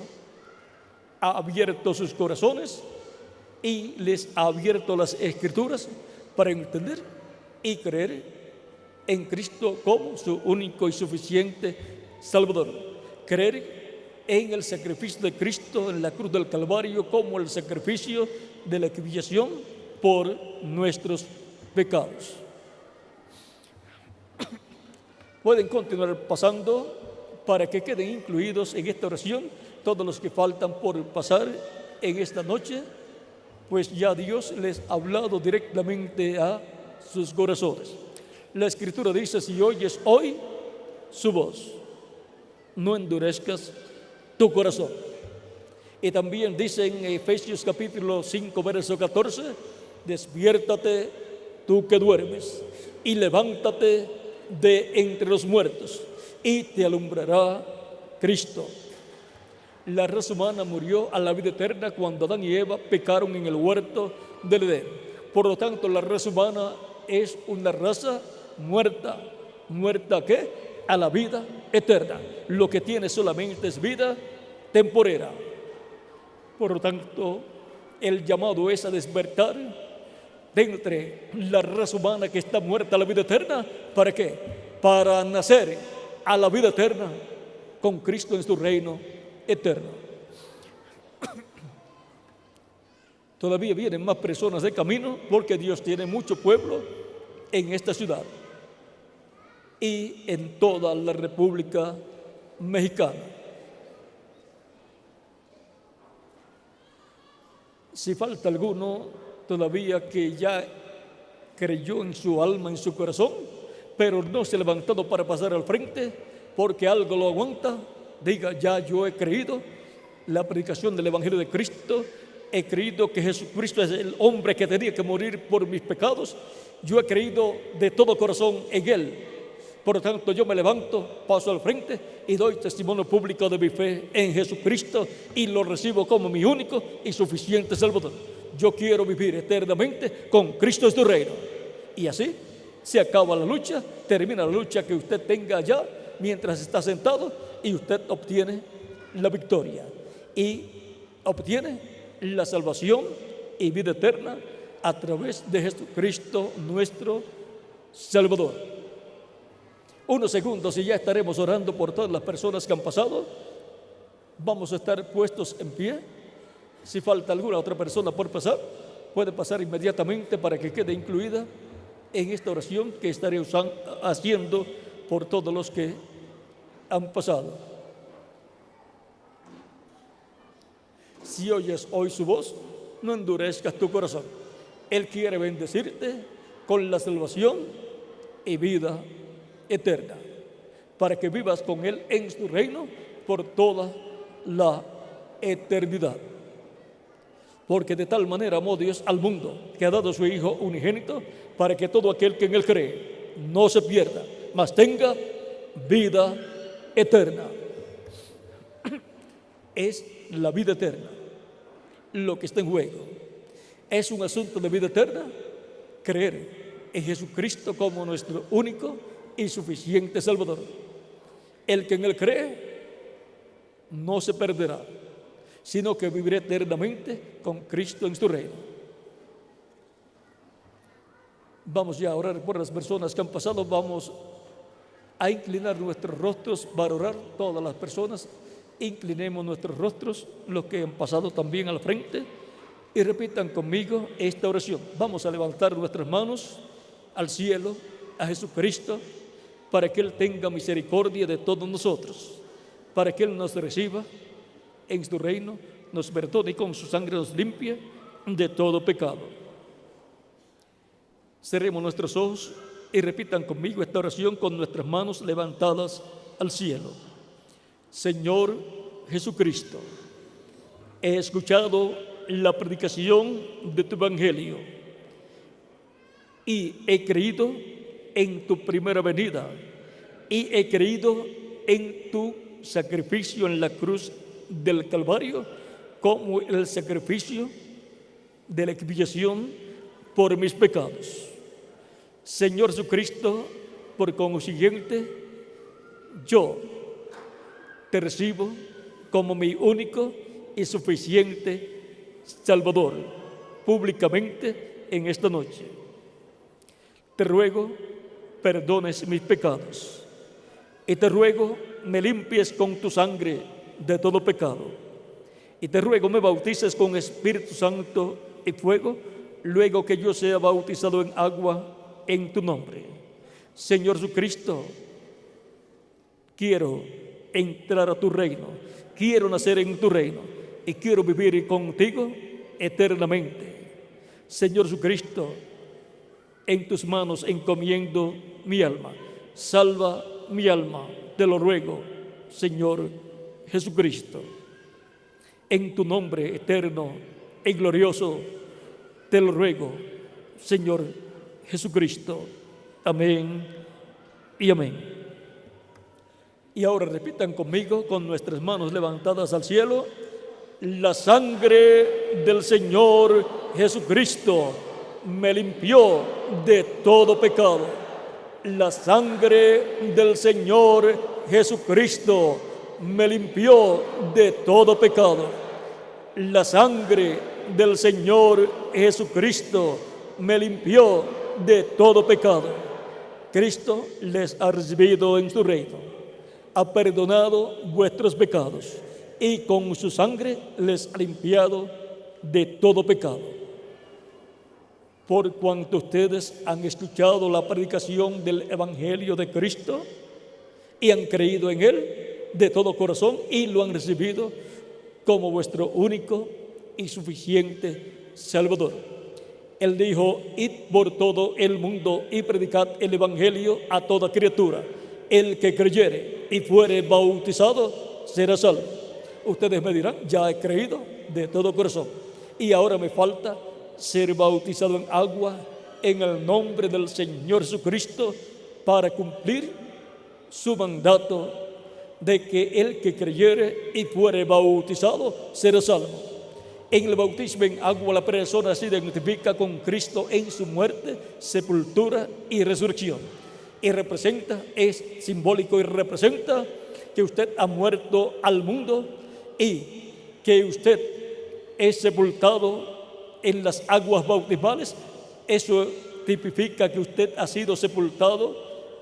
[SPEAKER 2] ha abierto sus corazones y les ha abierto las Escrituras para entender y creer en Cristo como su único y suficiente Salvador. Creer en el sacrificio de Cristo en la cruz del Calvario como el sacrificio de la expiación por nuestros pecados. Pueden continuar pasando para que queden incluidos en esta oración todos los que faltan por pasar en esta noche, pues ya Dios les ha hablado directamente a sus corazones. La Escritura dice: si oyes hoy su voz, no endurezcas tu corazón. Y también dice en Efesios capítulo 5, verso 14: despiértate tú que duermes, y levántate de entre los muertos, y te alumbrará Cristo. La raza humana murió a la vida eterna cuando Adán y Eva pecaron en el huerto del Edén. Por lo tanto, la raza humana es una raza muerta. ¿Muerta qué? A la vida eterna. Lo que tiene solamente es vida temporera. Por lo tanto, el llamado es a despertar de entre la raza humana que está muerta a la vida eterna. ¿Para qué? Para nacer a la vida eterna con Cristo en su reino eterno. Todavía vienen más personas de camino, porque Dios tiene mucho pueblo en esta ciudad y en toda la República Mexicana. Si falta alguno todavía que ya creyó en su alma, en su corazón, pero no se ha levantado para pasar al frente porque algo lo aguanta, diga: ya yo he creído la predicación del Evangelio de Cristo, he creído que Jesucristo es el hombre que tenía que morir por mis pecados, yo he creído de todo corazón en Él. Por lo tanto, yo me levanto, paso al frente y doy testimonio público de mi fe en Jesucristo y lo recibo como mi único y suficiente Salvador. Yo quiero vivir eternamente con Cristo en su reino. Y así se acaba la lucha, termina la lucha que usted tenga allá mientras está sentado, y usted obtiene la victoria y obtiene la salvación y vida eterna a través de Jesucristo nuestro Salvador. Unos segundos y ya estaremos orando por todas las personas que han pasado. Vamos a estar puestos en pie. Si falta alguna otra persona por pasar, puede pasar inmediatamente para que quede incluida en esta oración que estaré haciendo por todos los que han pasado. Si oyes hoy su voz, no endurezcas tu corazón. Él quiere bendecirte con la salvación y vida eterna. para que vivas con Él en su reino por toda la eternidad. Porque de tal manera amó Dios al mundo, que ha dado a su Hijo unigénito, para que todo aquel que en Él cree no se pierda, mas tenga vida eterna. Es la vida eterna lo que está en juego. Es un asunto de vida eterna creer en Jesucristo como nuestro único y suficiente Salvador. El que en Él cree no se perderá, sino que vivirá eternamente con Cristo en su reino. Vamos ya a orar por las personas que han pasado. Vamos a inclinar nuestros rostros para orar. Todas las personas inclinemos nuestros rostros, los que han pasado también al frente, y repitan conmigo esta oración. Vamos a levantar nuestras manos al cielo, a Jesucristo, para que Él tenga misericordia de todos nosotros, para que Él nos reciba en su reino, nos perdone y con su sangre nos limpie de todo pecado. Cerremos nuestros ojos y repitan conmigo esta oración con nuestras manos levantadas al cielo. Señor Jesucristo, he escuchado la predicación de tu evangelio y he creído en tu primera venida y he creído en tu sacrificio en la cruz del Calvario como el sacrificio de la expiación por mis pecados. Señor Jesucristo, por consiguiente, yo te recibo como mi único y suficiente Salvador, públicamente en esta noche. Te ruego perdones mis pecados y te ruego me limpies con tu sangre de todo pecado y te ruego me bautices con Espíritu Santo y fuego luego que yo sea bautizado en agua en tu nombre. Señor Jesucristo, quiero entrar a tu reino, quiero nacer en tu reino y quiero vivir contigo eternamente. Señor Jesucristo, en tus manos encomiendo mi alma. Salva mi alma, te lo ruego, Señor Jesucristo. En tu nombre eterno y glorioso, te lo ruego, Señor Jesucristo. Amén y amén. Y ahora repitan conmigo con nuestras manos levantadas al cielo. La sangre del Señor Jesucristo me limpió de todo pecado. La sangre del Señor Jesucristo me limpió de todo pecado. La sangre del Señor Jesucristo me limpió de todo pecado. Cristo les ha recibido en su reino, ha perdonado vuestros pecados y con su sangre les ha limpiado de todo pecado. Por cuanto ustedes han escuchado la predicación del Evangelio de Cristo y han creído en Él de todo corazón y lo han recibido como vuestro único y suficiente Salvador. Él dijo: id por todo el mundo y predicad el Evangelio a toda criatura. El que creyere y fuere bautizado será salvo. Ustedes me dirán: ya he creído de todo corazón y ahora me falta ser bautizado en agua en el nombre del Señor Jesucristo para cumplir su mandato de que el que creyere y fuere bautizado será salvo. En el bautismo en agua la persona se identifica con Cristo en su muerte, sepultura y resurrección. Y representa, es simbólico y representa que usted ha muerto al mundo y que usted es sepultado en las aguas bautismales. Eso tipifica que usted ha sido sepultado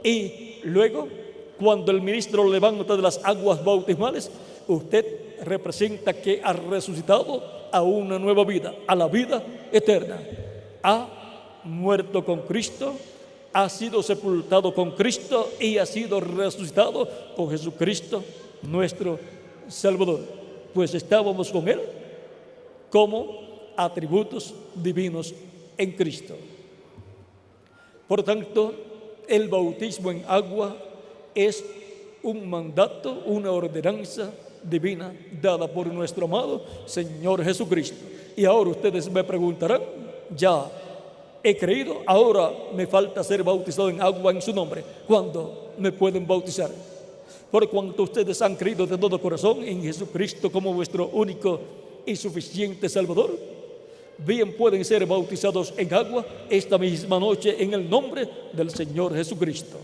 [SPEAKER 2] y luego, cuando el ministro lo levanta de las aguas bautismales, usted representa que ha resucitado a una nueva vida, a la vida eterna. Ha muerto con Cristo, ha sido sepultado con Cristo y ha sido resucitado con Jesucristo, nuestro Salvador. Pues estábamos con Él como atributos divinos en Cristo. Por tanto, el bautismo en agua es un mandato, una ordenanza divina dada por nuestro amado Señor Jesucristo. Y ahora ustedes me preguntarán, ya he creído, ahora me falta ser bautizado en agua en su nombre. ¿Cuándo me pueden bautizar? Por cuanto ustedes han creído de todo corazón en Jesucristo como vuestro único y suficiente Salvador, bien pueden ser bautizados en agua esta misma noche en el nombre del Señor Jesucristo.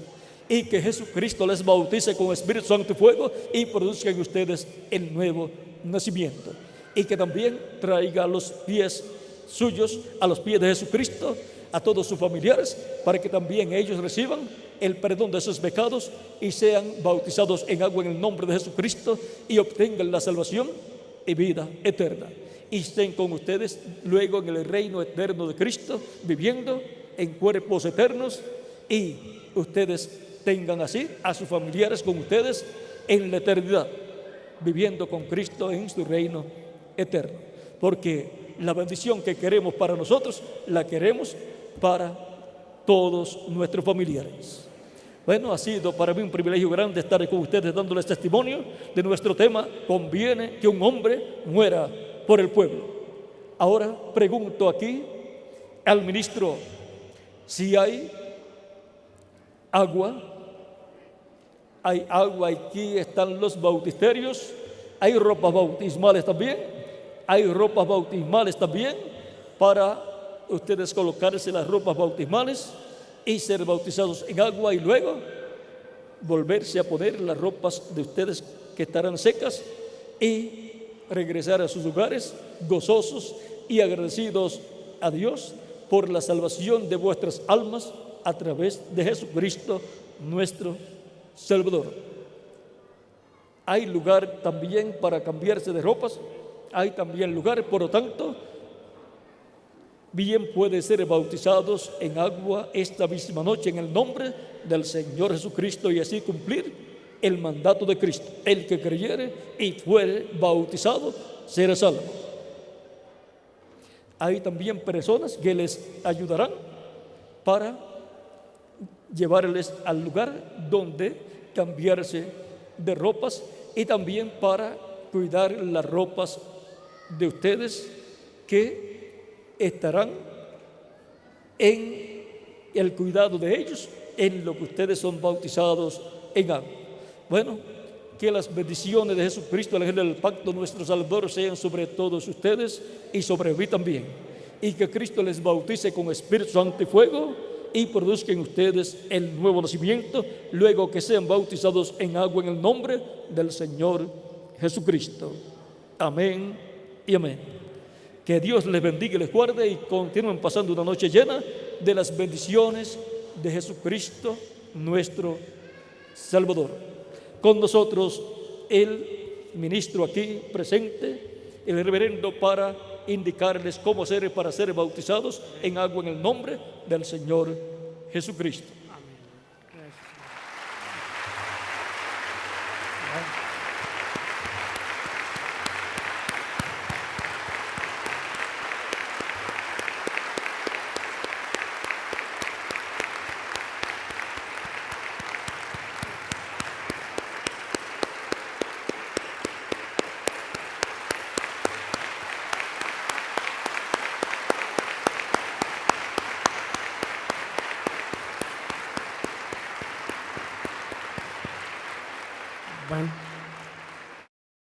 [SPEAKER 2] Y que Jesucristo les bautice con Espíritu Santo y fuego y produzca en ustedes el nuevo nacimiento. Y que también traiga a los pies suyos, a los pies de Jesucristo, a todos sus familiares, para que también ellos reciban el perdón de sus pecados y sean bautizados en agua en el nombre de Jesucristo y obtengan la salvación y vida eterna. Y estén con ustedes luego en el reino eterno de Cristo, viviendo en cuerpos eternos, y ustedes tengan así a sus familiares con ustedes en la eternidad, viviendo con Cristo en su reino eterno. Porque la bendición que queremos para nosotros, la queremos para todos nuestros familiares. Bueno, ha sido para mí un privilegio grande estar con ustedes dándoles testimonio de nuestro tema: conviene que un hombre muera por el pueblo. Ahora pregunto aquí al ministro si hay agua. Hay agua, aquí están los bautisterios, hay ropas bautismales también, para ustedes colocarse las ropas bautismales y ser bautizados en agua y luego volverse a poner las ropas de ustedes que estarán secas y regresar a sus lugares gozosos y agradecidos a Dios por la salvación de vuestras almas a través de Jesucristo nuestro Salvador. Hay lugar también para cambiarse de ropas, hay también lugar, por lo tanto, bien pueden ser bautizados en agua esta misma noche en el nombre del Señor Jesucristo y así cumplir el mandato de Cristo: el que creyere y fuere bautizado será salvo. Hay también personas que les ayudarán para llevarles al lugar donde cambiarse de ropas y también para cuidar las ropas de ustedes que estarán en el cuidado de ellos en lo que ustedes son bautizados en agua. Bueno, que las bendiciones de Jesucristo, el ángel del pacto, nuestro Salvador, sean sobre todos ustedes y sobre mí también, y que Cristo les bautice con Espíritu Santo y fuego y produzca en ustedes el nuevo nacimiento, luego que sean bautizados en agua en el nombre del Señor Jesucristo. Amén y amén. Que Dios les bendiga y les guarde y continúen pasando una noche llena de las bendiciones de Jesucristo nuestro Salvador. Con nosotros el ministro aquí presente, el reverendo, para indicarles cómo hacer para ser bautizados en agua en el nombre del Señor Jesucristo.